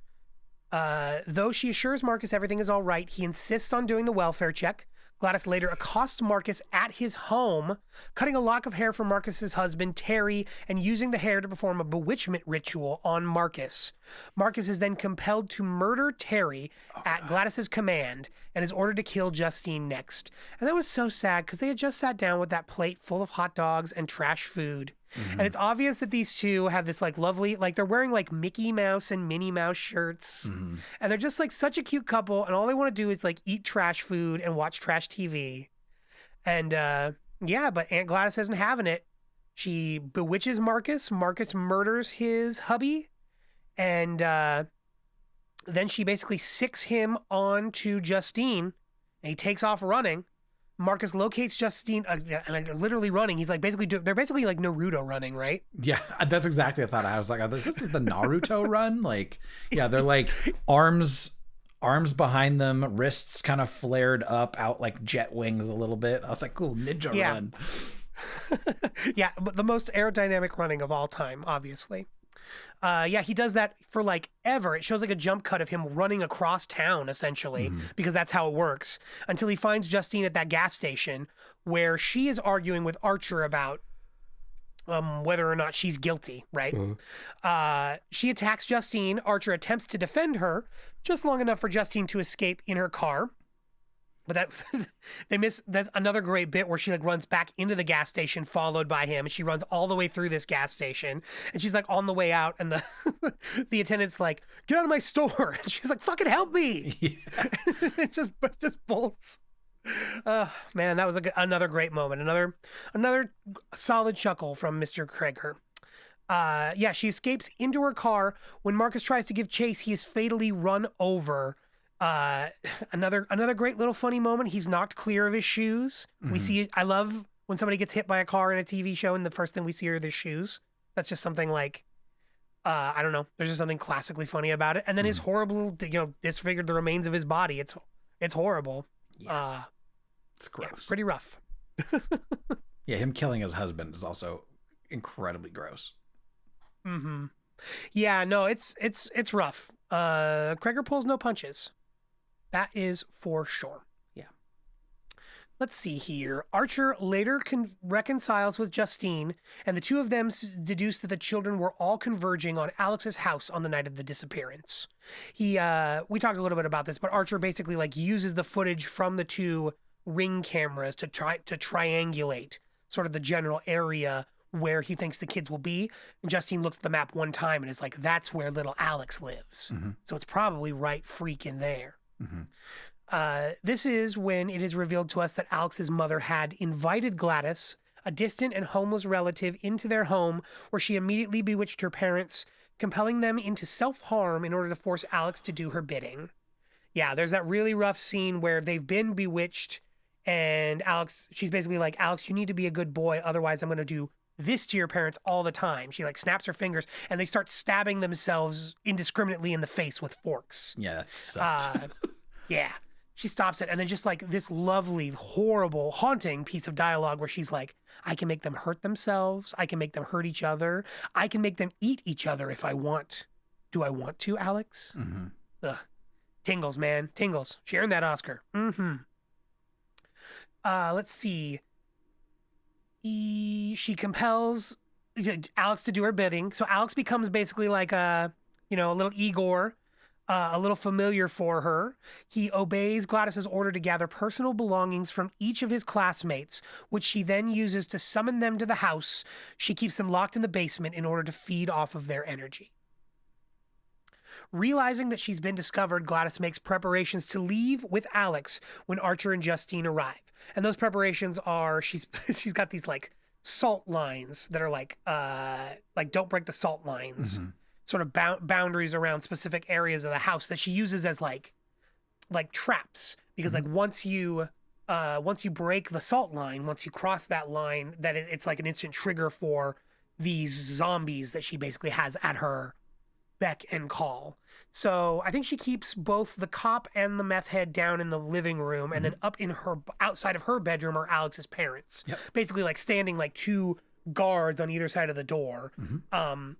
Though she assures Marcus everything is all right, he insists on doing the welfare check. Gladys later accosts Marcus at his home, cutting a lock of hair from Marcus's husband, Terry, and using the hair to perform a bewitchment ritual on Marcus. Marcus is then compelled to murder Terry at Gladys's command and is ordered to kill Justine next. And that was so sad because they had just sat down with that plate full of hot dogs and trash food. And it's obvious that these two have this like lovely, like they're wearing like Mickey Mouse and Minnie Mouse shirts. And they're just like such a cute couple. And all they want to do is like eat trash food and watch trash TV. And yeah, but Aunt Gladys isn't having it. She bewitches Marcus. Marcus murders his hubby. And then she basically sicks him onto Justine. And he takes off running. Marcus locates Justine, and literally running. He's like they're basically like Naruto running, right? Yeah, that's exactly what I thought. I was like, oh, this is the Naruto run. Like, yeah, they're like arms behind them, wrists kind of flared up, out like jet wings a little bit. I was like, cool, ninja run. Yeah, but the most aerodynamic running of all time, obviously. Yeah, he does that for like ever. It shows like a jump cut of him running across town, essentially, because that's how it works, until he finds Justine at that gas station where she is arguing with Archer about whether or not she's guilty, right? She attacks Justine. Archer attempts to defend her just long enough for Justine to escape in her car. But that's another great bit where she like runs back into the gas station followed by him. And she runs all the way through this gas station and she's like on the way out and the attendant's like, get out of my store. And she's like, fucking help me. Yeah. It just bolts. Man, that was another great moment. Another solid chuckle from Mr. Kreger. Yeah, she escapes into her car. When Marcus tries to give chase, he is fatally run over. Another great little funny moment. He's knocked clear of his shoes. I love when somebody gets hit by a car in a TV show and the first thing we see are their shoes. That's just something like, I don't know. There's just something classically funny about it. And then his horrible, disfigured the remains of his body. It's horrible. Yeah. It's gross. Yeah, pretty rough. Yeah. Him killing his husband is also incredibly gross. Yeah, no, it's rough. Kreger pulls no punches. That is for sure. Yeah. Let's see here. Archer later reconciles with Justine, and the two of them deduce that the children were all converging on Alex's house on the night of the disappearance. We talked a little bit about this, but Archer basically like uses the footage from the two Ring cameras to triangulate sort of the general area where he thinks the kids will be. And Justine looks at the map one time and is like, that's where little Alex lives. So it's probably right freaking there. This is when it is revealed to us that Alex's mother had invited Gladys, a distant and homeless relative, into their home where she immediately bewitched her parents, compelling them into self-harm in order to force Alex to do her bidding. Yeah, there's that really rough scene where they've been bewitched and she's basically like, Alex, you need to be a good boy. Otherwise, I'm going to do this to your parents all the time. She like snaps her fingers and they start stabbing themselves indiscriminately in the face with forks. Yeah, that sucked. Yeah. She stops it and then just like this lovely, horrible, haunting piece of dialogue where she's like, I can make them hurt themselves. I can make them hurt each other. I can make them eat each other if I want. Do I want to, Alex? Ugh. Tingles, man. Tingles. She earned that Oscar. Let's see. She compels Alex to do her bidding. So Alex becomes basically like a little Igor, a little familiar for her. He obeys Gladys's order to gather personal belongings from each of his classmates, which she then uses to summon them to the house. She keeps them locked in the basement in order to feed off of their energy. Realizing that she's been discovered, Gladys makes preparations to leave with Alex when Archer and Justine arrive. And those preparations are, she's got these like salt lines that are like don't break the salt lines, sort of boundaries around specific areas of the house that she uses as like traps. Because like once you break the salt line, once you cross that line, that it's like an instant trigger for these zombies that she basically has at her beck and call. So I think she keeps both the cop and the meth head down in the living room, and then up in her outside of her bedroom are Alex's parents. Yep. Basically, like standing like two guards on either side of the door,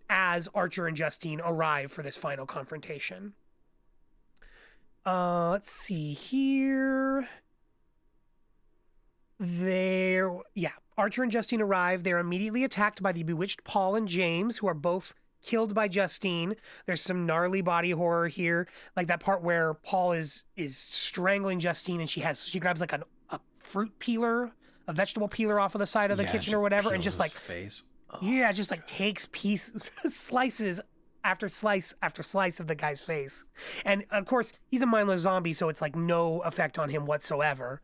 as Archer and Justine arrive for this final confrontation. Let's see here. Archer and Justine arrive. They're immediately attacked by the bewitched Paul and James, who are both killed by Justine. There's some gnarly body horror here, like that part where Paul is strangling Justine, and she grabs like a fruit peeler, a vegetable peeler off of the side of the kitchen or whatever, and just like face. Just like takes pieces, slices after slice after slice of the guy's face. And of course, he's a mindless zombie, so it's like no effect on him whatsoever.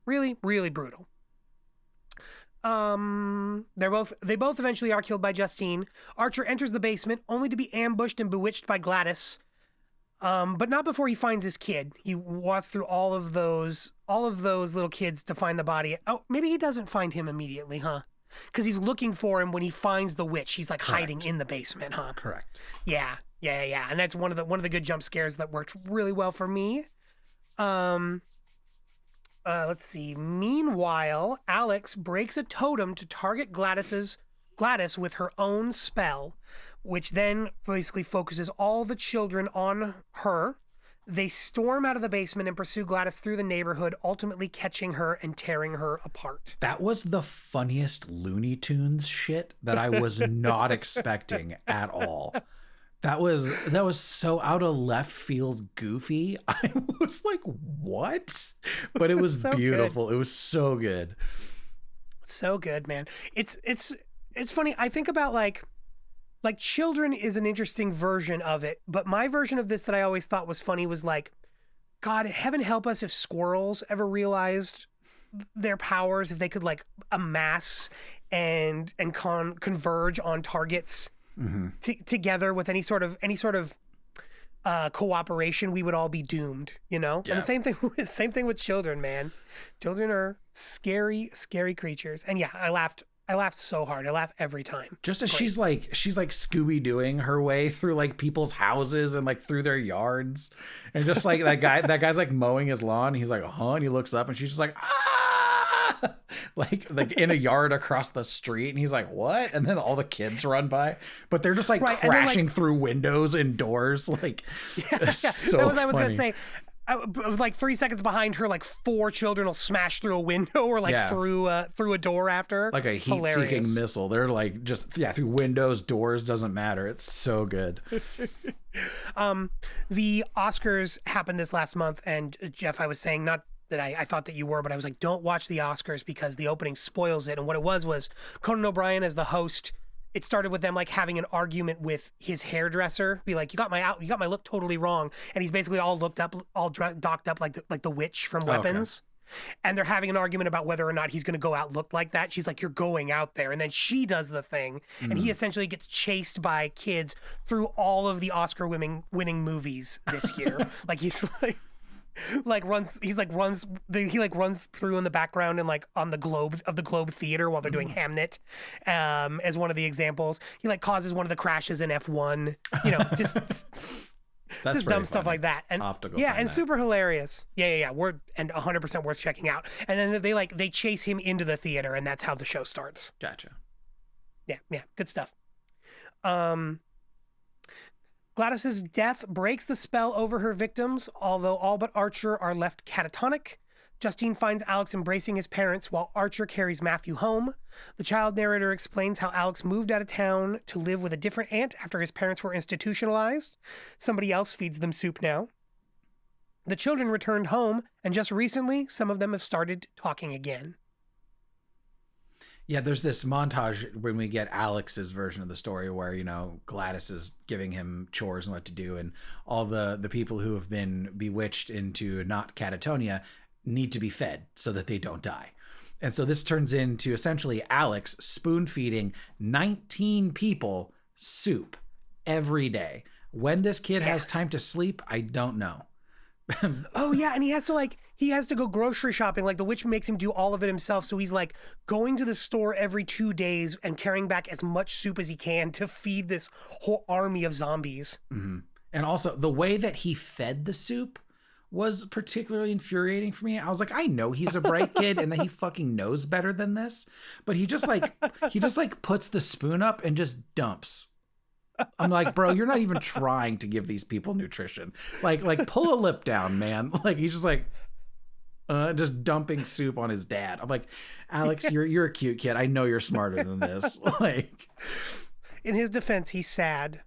Really, really brutal. They both eventually are killed by Justine. Archer enters the basement only to be ambushed and bewitched by Gladys. But not before he finds his kid. He walks through all of those little kids to find the body. Oh, maybe he doesn't find him immediately, huh? Because he's looking for him when he finds the witch. He's like hiding in the basement, huh? Correct. Yeah. And that's one of the good jump scares that worked really well for me. Let's see. Meanwhile, Alex breaks a totem to target Gladys with her own spell, which then basically focuses all the children on her. They storm out of the basement and pursue Gladys through the neighborhood, ultimately catching her and tearing her apart. That was the funniest Looney Tunes shit that I was not expecting at all. That was so out of left field goofy. I was like, what? But it was so beautiful. Good. It was so good. So good, man. It's funny. I think about like Children is an interesting version of it, but my version of this that I always thought was funny was like, God, heaven help us if squirrels ever realized their powers, if they could like amass and converge on targets together with any sort of cooperation, we would all be doomed, you know? Yeah. And the same thing with children, man. Children are scary, scary creatures. And yeah, I laughed so hard. I laugh every time. Just as she's like Scooby-Dooing her way through like people's houses and like through their yards. And just like that guy's like mowing his lawn. And he's like, and he looks up and she's just like, like in a yard across the street. And he's like, what? And then all the kids run by, but they're just like crashing through windows and doors. Like, so that was, I was going to say, like 3 seconds behind her, like 4 children will smash through a window or like through a door after. Like a heat-seeking missile. They're like just through windows, doors, doesn't matter. It's so good. The Oscars happened this last month, and Jeff, I was saying, not that I thought that you were, but I was like, don't watch the Oscars because the opening spoils it. And what it was Conan O'Brien as the host. It started with them like having an argument with his hairdresser, be like, you got my look totally wrong, and he's basically all docked up like the witch from Weapons. Okay. And they're having an argument about whether or not he's going to go out look like that. She's like, you're going out there, and then she does the thing, and he essentially gets chased by kids through all of the Oscar winning movies this year. Like he's like runs through in the background and like on the Globe Theater while they're doing Hamnet, as one of the examples. He like causes one of the crashes in F1, you know, just that's just dumb stuff like that. And super hilarious. Yeah. 100% worth checking out. And then they chase him into the theater, and that's how the show starts. Gotcha. Yeah, good stuff. Gladys's death breaks the spell over her victims, although all but Archer are left catatonic. Justine finds Alex embracing his parents while Archer carries Matthew home. The child narrator explains how Alex moved out of town to live with a different aunt after his parents were institutionalized. Somebody else feeds them soup now. The children returned home, and just recently, some of them have started talking again. Yeah, there's this montage when we get Alex's version of the story where, you know, Gladys is giving him chores and what to do, and all the people who have been bewitched into not catatonia need to be fed so that they don't die. And so this turns into essentially Alex spoon feeding 19 people soup every day. When this kid has time to sleep, I don't know. Oh yeah, and he has he has to go grocery shopping. Like the witch makes him do all of it himself. So he's like going to the store every 2 days and carrying back as much soup as he can to feed this whole army of zombies. Mm-hmm. And also the way that he fed the soup was particularly infuriating for me. I was like, I know he's a bright kid and that he fucking knows better than this, but he just like puts the spoon up and just dumps. I'm like, bro, you're not even trying to give these people nutrition. Like pull a lip down, man. Like he's just like just dumping soup on his dad. I'm like, Alex, you're a cute kid. I know you're smarter than this. Like, in his defense, he's sad.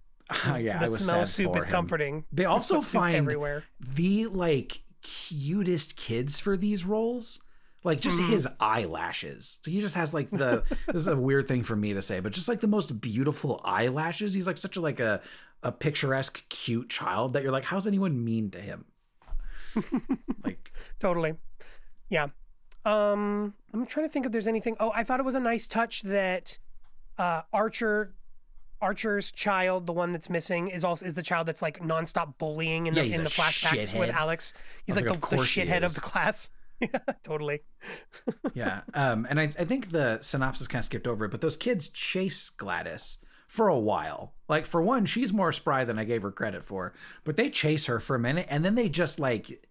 Yeah, the I was smell sad of soup for is him. comforting. They also find everywhere the like cutest kids for these roles. Like just his eyelashes. So he just has like this is a weird thing for me to say, but just like the most beautiful eyelashes. He's like such a picturesque, cute child that you're like, how's anyone mean to him? Like totally. Yeah. I'm trying to think if there's anything. Oh, I thought it was a nice touch that Archer's child, the one that's missing, is the child that's like nonstop bullying in the flashbacks shithead. with Alex. He's like the shithead of the class. Yeah, totally. Yeah. And I think the synopsis kind of skipped over it, but those kids chase Gladys for a while. Like for one, she's more spry than I gave her credit for, but they chase her for a minute and then they just like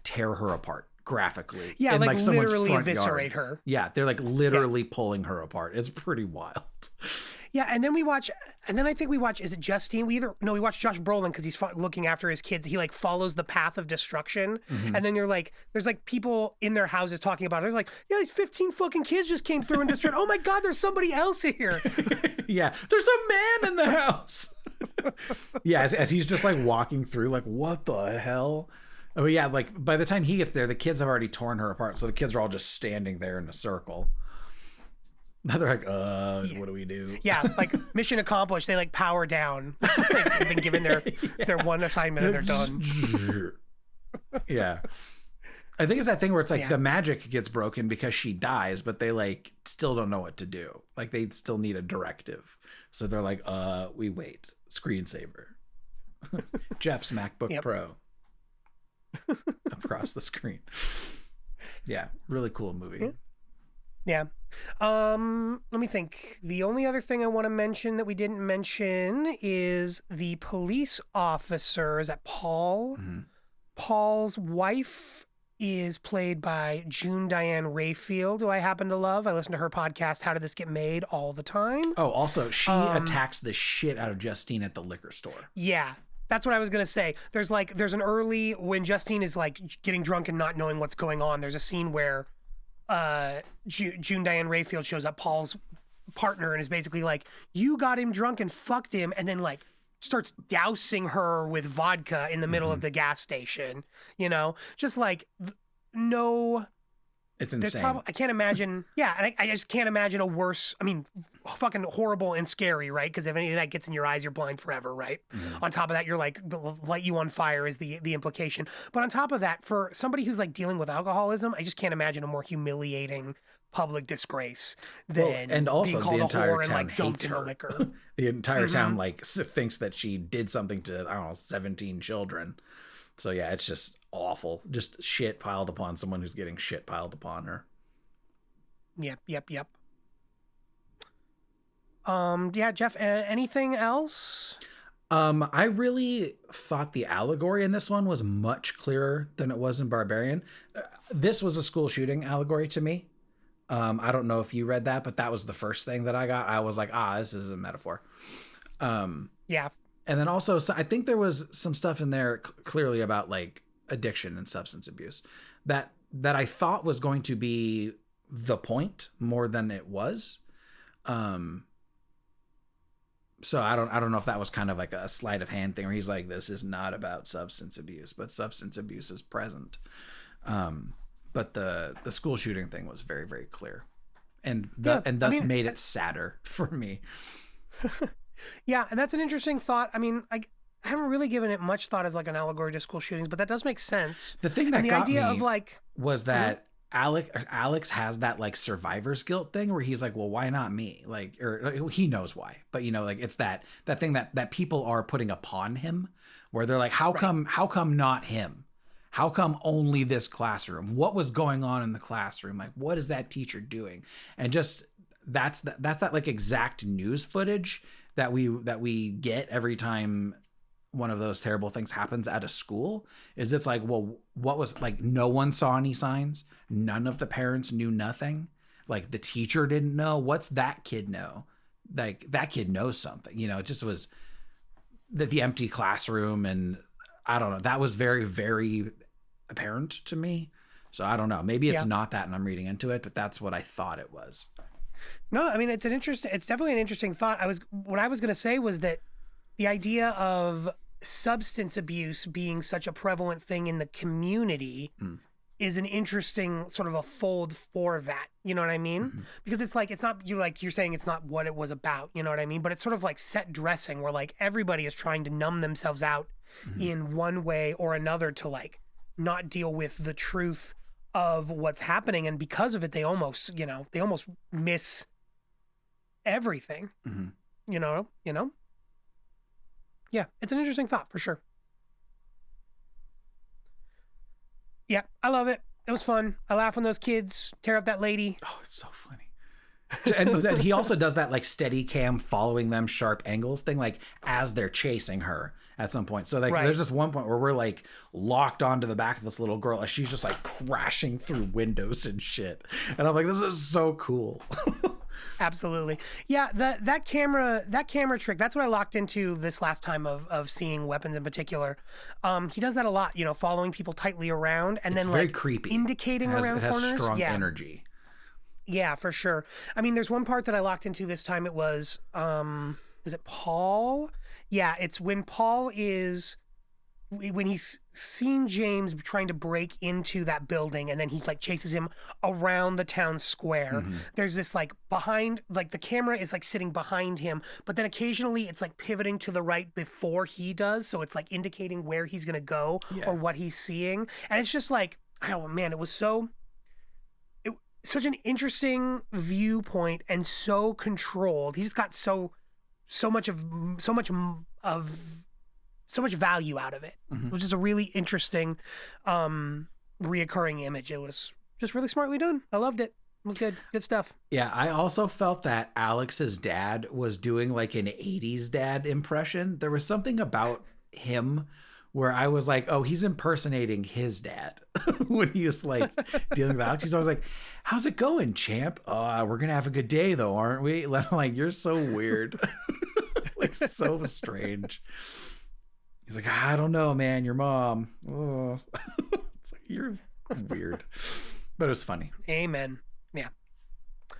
tear her apart graphically. Yeah, in, like literally yard. eviscerate her. Yeah, they're like literally pulling her apart. It's pretty wild. Yeah, and then I think we watch, is it Justine? We watch Josh Brolin because he's looking after his kids. He like follows the path of destruction. Mm-hmm. And then you're like, there's like people in their houses talking about it. There's like, yeah, these 15 fucking kids just came through and destroyed. Oh my God, there's somebody else here. Yeah, there's a man in the house. Yeah, as he's just like walking through, like, what the hell? Oh yeah, like by the time he gets there, the kids have already torn her apart. So the kids are all just standing there in a circle. Now they're like, what do we do? Yeah, like mission accomplished. They like power down. They've been given their one assignment and they're done. Yeah. I think it's that thing where it's like the magic gets broken because she dies, but they like still don't know what to do. Like they still need a directive. So they're like, we wait. Screensaver. Jeff's MacBook Pro. Across the screen. Yeah, really cool movie. Yeah. Let me think. The only other thing I want to mention that we didn't mention is the police officer. Is that Paul? Mm-hmm. Paul's wife is played by June Diane Raphael, who I happen to love. I listen to her podcast, How Did This Get Made, all the time. Oh, also, she attacks the shit out of Justine at the liquor store. Yeah. That's what I was going to say. There's an early, when Justine is like getting drunk and not knowing what's going on, there's a scene where June Diane Raphael shows up, Paul's partner, and is basically like, you got him drunk and fucked him, and then like starts dousing her with vodka in the middle of the gas station, just like no. It's insane. I can't imagine. Yeah. And I just can't imagine a worse, fucking horrible and scary, right? Because if any of that gets in your eyes, you're blind forever, right? Mm-hmm. On top of that, you're like, light you on fire is the implication. But on top of that, for somebody who's like dealing with alcoholism, I just can't imagine a more humiliating public disgrace than and also being called the entire a whore town and like dumped hates in her. the liquor. The entire town like thinks that she did something to, I don't know, 17 children. So yeah, it's just awful. Just shit piled upon someone who's getting shit piled upon her. Yep. Yeah, Jeff, anything else? I really thought the allegory in this one was much clearer than it was in Barbarian. This was a school shooting allegory to me. I don't know if you read that, but that was the first thing that I got. I was like, this is a metaphor. Yeah. And then also, so I think there was some stuff in there clearly about like addiction and substance abuse that I thought was going to be the point more than it was. So I don't know if that was kind of like a sleight of hand thing where he's like, this is not about substance abuse, but substance abuse is present. But the school shooting thing was very, very clear and thus made it sadder for me. Yeah. And that's an interesting thought. I haven't really given it much thought as like an allegory to school shootings, but that does make sense. The thing that got idea me of like was that Alex has that like survivor's guilt thing where he's like, well, why not me? Like, or he knows why, but like it's that thing that people are putting upon him where they're like, how come not him? How come only this classroom? What was going on in the classroom? Like, what is that teacher doing? And just that's that like exact news footage that we get every time one of those terrible things happens at a school. Is it's like, well, what was like, no one saw any signs, none of the parents knew nothing, like the teacher didn't know. What's that kid know? Like, that kid knows something, you know. It just was the empty classroom, and I don't know, that was very, very apparent to me. So I don't know, maybe it's not that and I'm reading into it, but that's what I thought it was. No, I mean, it's definitely an interesting thought. What I was going to say was that the idea of substance abuse being such a prevalent thing in the community is an interesting sort of a fold for that. You know what I mean? Mm-hmm. Because it's like, it's not, you're saying it's not what it was about, you know what I mean? But it's sort of like set dressing where like everybody is trying to numb themselves out in one way or another to like not deal with the truth of what's happening. And because of it, they almost miss everything, you know? Yeah, it's an interesting thought for sure. Yeah, I love it. It was fun. I laugh when those kids tear up that lady. Oh, it's so funny. And he also does that like steady cam following them sharp angles thing, like as they're chasing her at some point. So like there's just one point where we're like locked onto the back of this little girl as she's just like crashing through windows and shit. And I'm like, this is so cool. Absolutely. Yeah, that camera trick, that's what I locked into this last time of seeing weapons in particular. He does that a lot, you know, following people tightly around and it's then very like creepy. Indicating around corners. It has strong energy. Yeah, for sure. I mean, there's one part that I locked into this time. It was, is it Paul? Yeah, it's when when he's seen James trying to break into that building and then he like chases him around the town square. There's this like behind, like the camera is like sitting behind him, but then occasionally it's like pivoting to the right before he does. So it's like indicating where he's going to go or what he's seeing. And it's just like, oh man, it was such an interesting viewpoint and so controlled. He's got so much value out of it, which is a really interesting, reoccurring image. It was just really smartly done. I loved it. It was good. Good stuff. Yeah, I also felt that Alex's dad was doing like an 80s dad impression. There was something about him where I was like, oh, he's impersonating his dad when he was like dealing with Alex. He's always like, how's it going, champ? We're going to have a good day though, aren't we? And I'm like, you're so weird. Like so strange. He's like, I don't know, man, your mom. Oh. It's like, you're weird. But it was funny. Amen. Yeah. All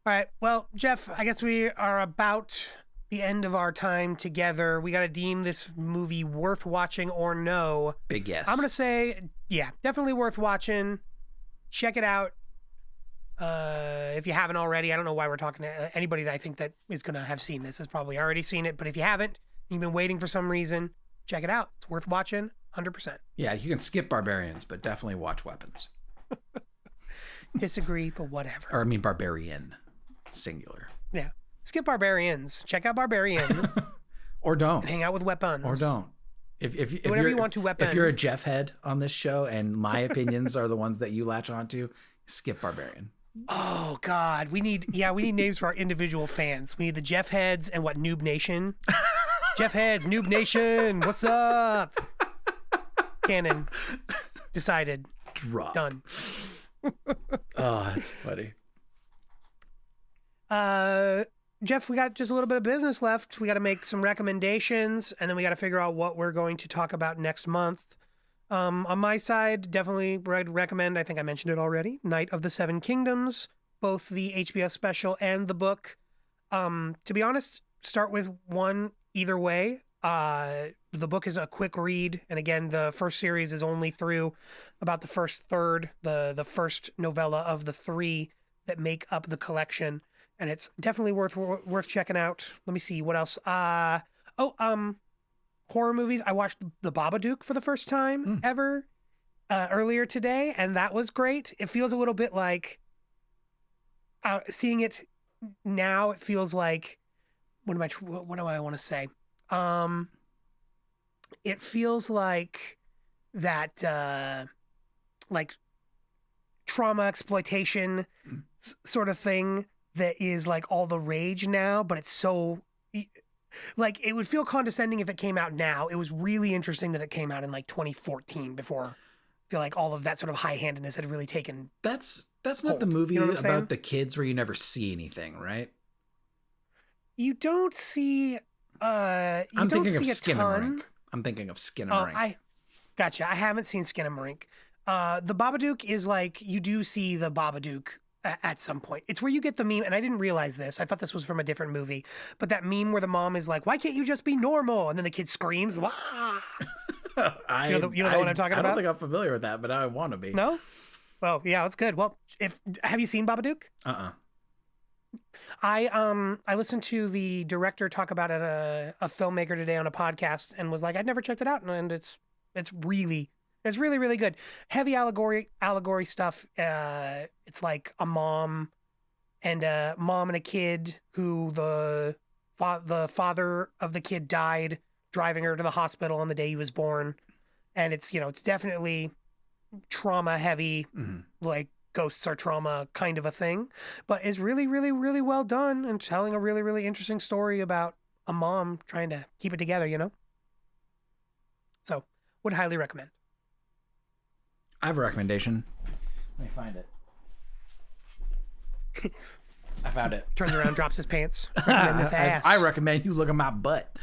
right. Well, Jeff, I guess we are about the end of our time together. We got to deem this movie worth watching or no. Big yes. I'm going to say, yeah, definitely worth watching. Check it out. If you haven't already, I don't know why we're talking to anybody that I think that is going to have seen this has probably already seen it. But if you haven't, you've been waiting for some reason, check it out. It's worth watching 100%. Yeah, you can skip Barbarians, but definitely watch Weapons. Disagree, but whatever. Or I mean Barbarian, singular. Yeah. Skip Barbarians. Check out Barbarian. Or don't. And hang out with Weapons. Or don't. If whatever you want to weapon. If you're a Jeff head on this show and my opinions are the ones that you latch onto, skip Barbarian. Oh God, we need names for our individual fans. We need the Jeff heads and what Newb-Nation. Jeff heads, Newb-Nation. What's up? Canon. Decided. Drop. Done. Oh, that's funny. Jeff, we got just a little bit of business left. We got to make some recommendations, and then we got to figure out what we're going to talk about next month. On my side, definitely recommend, I think I mentioned it already, Night of the Seven Kingdoms, both the HBO special and the book. To be honest, start with one either way. The book is a quick read, and again, the first series is only through about the first third, the first novella of the three that make up the collection, and it's definitely worth checking out. Let me see what else. Horror movies. I watched The Babadook for the first time ever earlier today, and that was great. It feels a little bit like seeing it now. It feels like what do I want to say? It feels like that like trauma exploitation sort of thing that is like all the rage now, but it's so like it would feel condescending if it came out now. It was really interesting that it came out in like 2014 before I feel like all of that sort of high-handedness had really taken. That's hold. not the movie You know what I'm saying? about the kids where you never see anything, right? You don't see I'm don't thinking of see a ton. Skinamarink. I'm thinking of Skinamarink. I gotcha. I haven't seen Skinamarink. The Babadook is like, you do see the Babadook at some point. It's where you get the meme, and I didn't realize this. I thought this was from a different movie, but that meme where the mom is like, "Why can't you just be normal?" And then the kid screams, "Wah!" You know the one I'm talking about? I don't think I'm familiar with that, but I want to be. No? Well, yeah, it's good. Well, have you seen Babadook? I listened to the director talk about it, a filmmaker today on a podcast, and was like, I'd never checked it out, and it's really really good. Heavy allegory stuff. It's like a mom and a kid who the father of the kid died driving her to the hospital on the day he was born, and it's definitely trauma heavy, like ghosts are trauma kind of a thing, but is really really really well done and telling a really really interesting story about a mom trying to keep it together. So would highly recommend. I have a recommendation. Let me find it. I found it. Turns around, drops his pants. Recommend this ass. I recommend you look at my butt.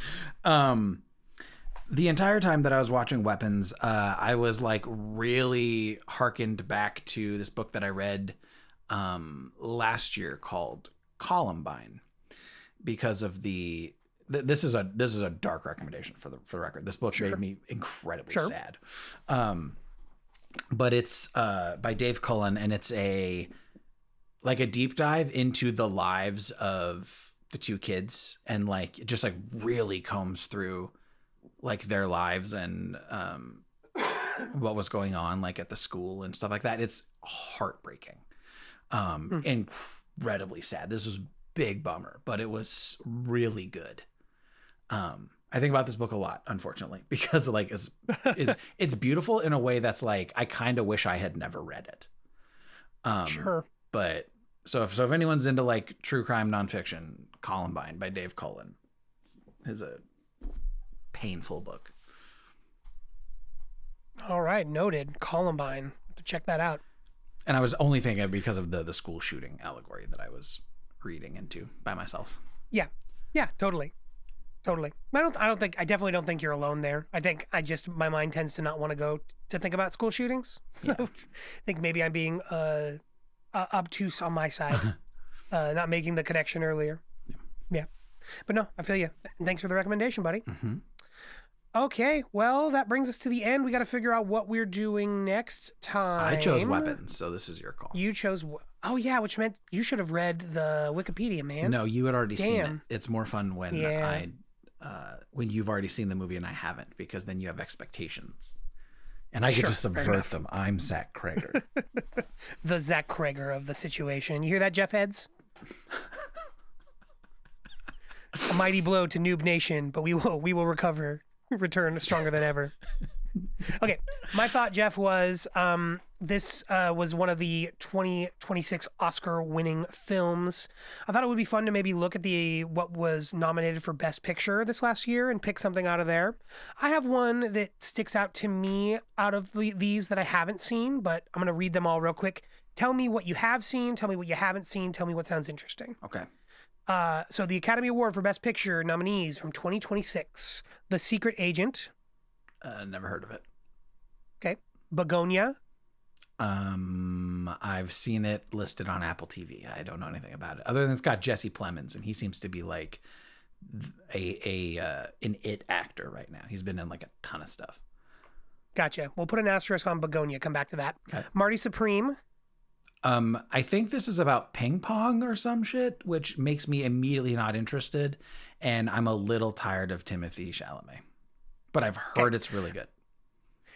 The entire time that I was watching Weapons, I was like really hearkened back to this book that I read last year called Columbine, because of this is a dark recommendation for the record. This book made me incredibly sad. But it's by Dave Cullen, and it's a deep dive into the lives of the two kids, and like it just like really combs through like their lives and what was going on like at the school and stuff like that. It's heartbreaking, incredibly sad. This was a big bummer, but it was really good. I think about this book a lot, unfortunately, because like it's beautiful in a way that's like I kind of wish I had never read it. But so if anyone's into like true crime nonfiction, Columbine by Dave Cullen is a painful book. All right, noted. Columbine. To check that out. And I was only thinking because of the school shooting allegory that I was reading into by myself. Yeah, totally. I definitely don't think you're alone there. I think my mind tends to not want to go to think about school shootings. So I think maybe I'm being obtuse on my side, not making the connection earlier. Yeah. But no, I feel you. Thanks for the recommendation, buddy. Mm-hmm. Okay, well, that brings us to the end. We got to figure out what we're doing next time. I chose Weapons, so this is your call. You chose... Oh, yeah, which meant you should have read the Wikipedia, man. No, you had already seen it. It's more fun when when you've already seen the movie and I haven't, because then you have expectations. And I get to subvert them. I'm Zach Krager. The Zach Krager of the situation. You hear that, Jeff Heads? A mighty blow to Newb-Nation, but we will return stronger than ever. Okay, my thought, Jeff, was this was one of the 2026 Oscar-winning films. I thought it would be fun to maybe look at what was nominated for Best Picture this last year and pick something out of there. I have one that sticks out to me out of these that I haven't seen, but I'm going to read them all real quick. Tell me what you have seen. Tell me what you haven't seen. Tell me what sounds interesting. Okay. So the Academy Award for Best Picture nominees from 2026: The Secret Agent. Never heard of it. Okay. Begonia. I've seen it listed on Apple TV. I don't know anything about it other than it's got Jesse Plemons, and he seems to be like an it actor right now. He's been in like a ton of stuff. Gotcha. We'll put an asterisk on Begonia. Come back to that. Okay. Marty Supreme. I think this is about ping pong or some shit, which makes me immediately not interested. And I'm a little tired of Timothée Chalamet, but I've heard it's really good.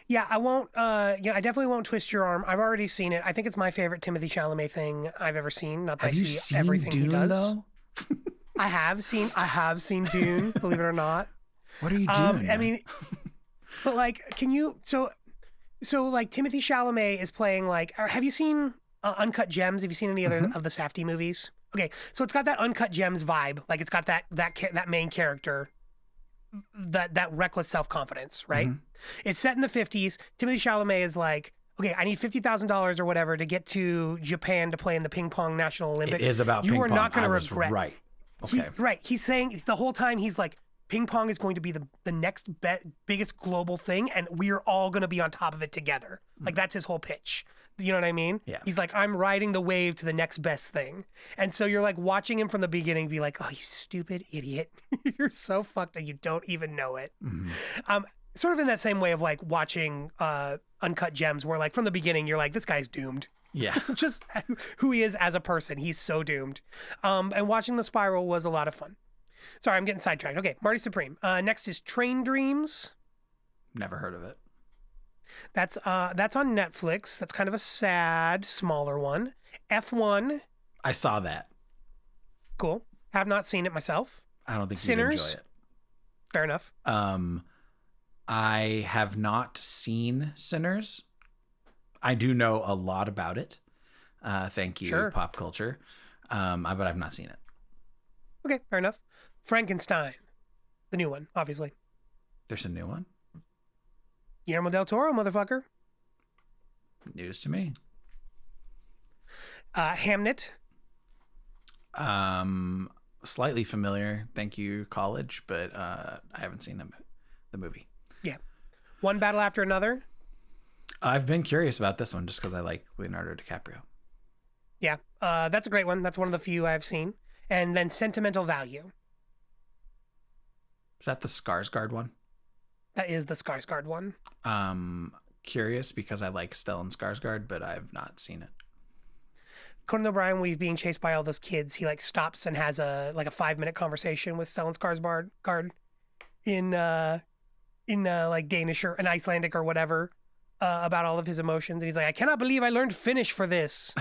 Yeah, I won't, I definitely won't twist your arm. I've already seen it. I think it's my favorite Timothée Chalamet thing I've ever seen. Not that Have I you see seen everything Dune, he does. though? I have seen Dune, believe it or not. What are you doing? I mean, but like, So like Timothy Chalamet is playing like. Have you seen Uncut Gems? Have you seen any other of the Safdie movies? Okay, so it's got that Uncut Gems vibe. Like it's got that main character, that reckless self confidence, right? It's set in the 50s. Timothy Chalamet is like, okay, I need $50,000 or whatever to get to Japan to play in the ping pong national Olympics. It is about you ping are pong. not going to I was regret. right. Okay. He's saying the whole time he's like, ping pong is going to be the next biggest global thing, and we are all going to be on top of it together. Like that's his whole pitch. You know what I mean? Yeah. He's like, I'm riding the wave to the next best thing. And so you're like watching him from the beginning be like, oh, you stupid idiot. You're so fucked and you don't even know it. Sort of in that same way of like watching Uncut Gems where like from the beginning you're like, this guy's doomed. Yeah. Just who he is as a person. He's so doomed. And watching The Spiral was a lot of fun. Sorry, I'm getting sidetracked. Okay, Marty Supreme. Next is Train Dreams. Never heard of it. That's on Netflix. That's kind of a sad, smaller one. F1. I saw that. Cool. Have not seen it myself. I don't think Sinners. you'd enjoy it. Fair enough. I have not seen Sinners. I do know a lot about it. Thank you, Sure. pop culture. But I've not seen it. Okay, fair enough. Frankenstein. The new one, obviously. There's a new one? Guillermo del Toro, motherfucker. News to me. Hamnet. Slightly familiar. Thank you, college, but I haven't seen the movie. Yeah. One Battle After Another. I've been curious about this one just because I like Leonardo DiCaprio. Yeah, that's a great one. That's one of the few I've seen. And then Sentimental Value. Is that the Skarsgård one? That is the Skarsgård one. Curious because I like Stellan Skarsgård, but I've not seen it. Conan O'Brien, when he's being chased by all those kids, he like stops and has a 5-minute conversation with Stellan Skarsgård in like Danish or an Icelandic or whatever about all of his emotions, and he's like, I cannot believe I learned Finnish for this.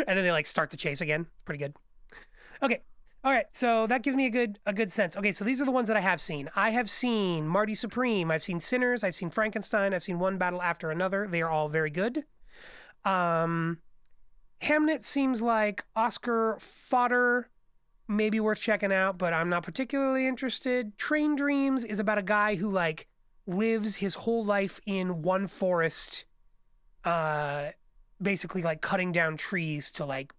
And then they like start the chase again. Pretty good. Okay. All right. So that gives me a good sense. Okay. So these are the ones that I have seen. I have seen Marty Supreme. I've seen Sinners. I've seen Frankenstein. I've seen One Battle After Another. They are all very good. Hamnet seems like Oscar fodder, maybe worth checking out, but I'm not particularly interested. Train Dreams is about a guy who like lives his whole life in one forest, basically like cutting down trees to like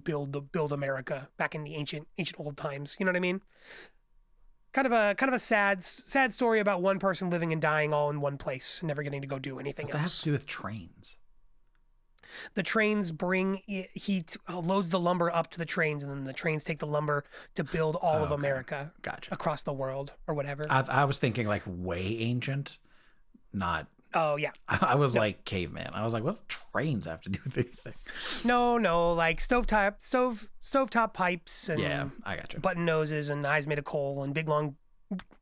build America back in the ancient old times. You know what I mean? Kind of a sad story about one person living and dying all in one place, never getting to go do anything What's that else. have to do with trains? The trains he loads the lumber up to the trains, and then the trains take the lumber to build all of Okay. America Gotcha. across the world or whatever. I was thinking like way ancient, not. Oh yeah. I was like caveman. I was like, what's trains have to do with anything? No, like stovetop pipes and Yeah, I got you. button noses and eyes made of coal and big long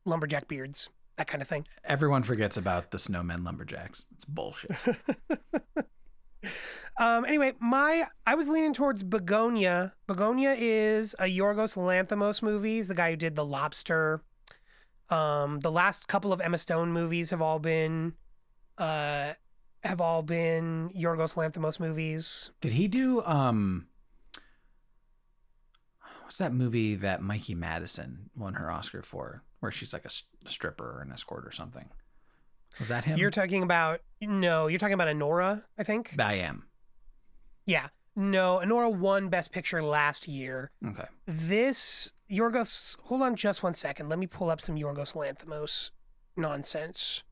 lumberjack beards, that kind of thing. Everyone forgets about the snowmen lumberjacks. It's bullshit. Anyway, I was leaning towards Begonia. Begonia is a Yorgos Lanthimos movie. He's the guy who did The Lobster. The last couple of Emma Stone movies have all been Yorgos Lanthimos movies. Did he do what's that movie that Mikey Madison won her Oscar for, where she's like a stripper or an escort or something? Was that him? You're talking about Anora, I think. I am. Yeah. No, Anora won Best Picture last year. Okay. This Yorgos, hold on just one second. Let me pull up some Yorgos Lanthimos nonsense.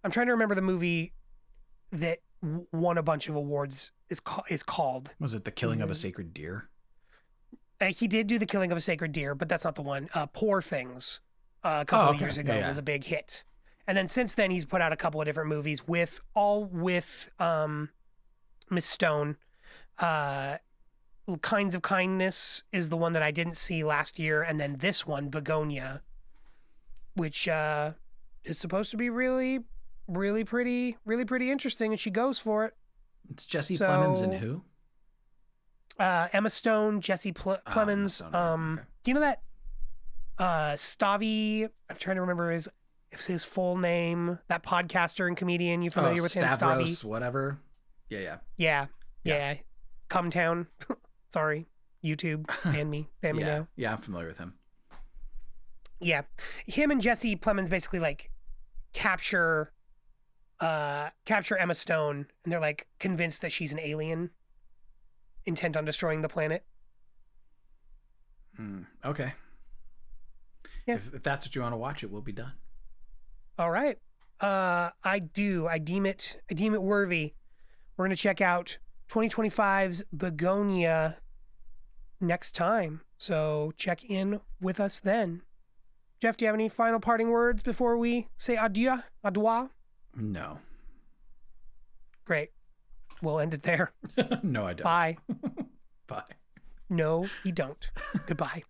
I'm trying to remember the movie that won a bunch of awards is called. Was it The Killing of a Sacred Deer? He did do The Killing of a Sacred Deer, but that's not the one. Poor Things, a couple of years ago, was a big hit. And then since then, he's put out a couple of different movies with Miss Stone. Kinds of Kindness is the one that I didn't see last year, and then this one, Begonia, which is supposed to be really, really pretty interesting, and she goes for it. It's Jesse Plemons and who? Emma Stone, Jesse Plemons. Okay. Do you know that Stavi? I'm trying to remember his his full name. That podcaster and comedian, you familiar with him? Stavros, whatever. Yeah. Cumtown. Sorry, YouTube, ban me now. Yeah, I'm familiar with him. Yeah, him and Jesse Plemons basically like capture Emma Stone, and they're like convinced that she's an alien, intent on destroying the planet. Okay. Yeah. If that's what you want to watch, it will be done. All right. I deem it worthy. We're gonna check out 2025's Begonia next time. So check in with us then. Jeff, do you have any final parting words before we say adieu? Au revoir? No. Great. We'll end it there. No, I don't. Bye. Bye. No, you don't. Goodbye.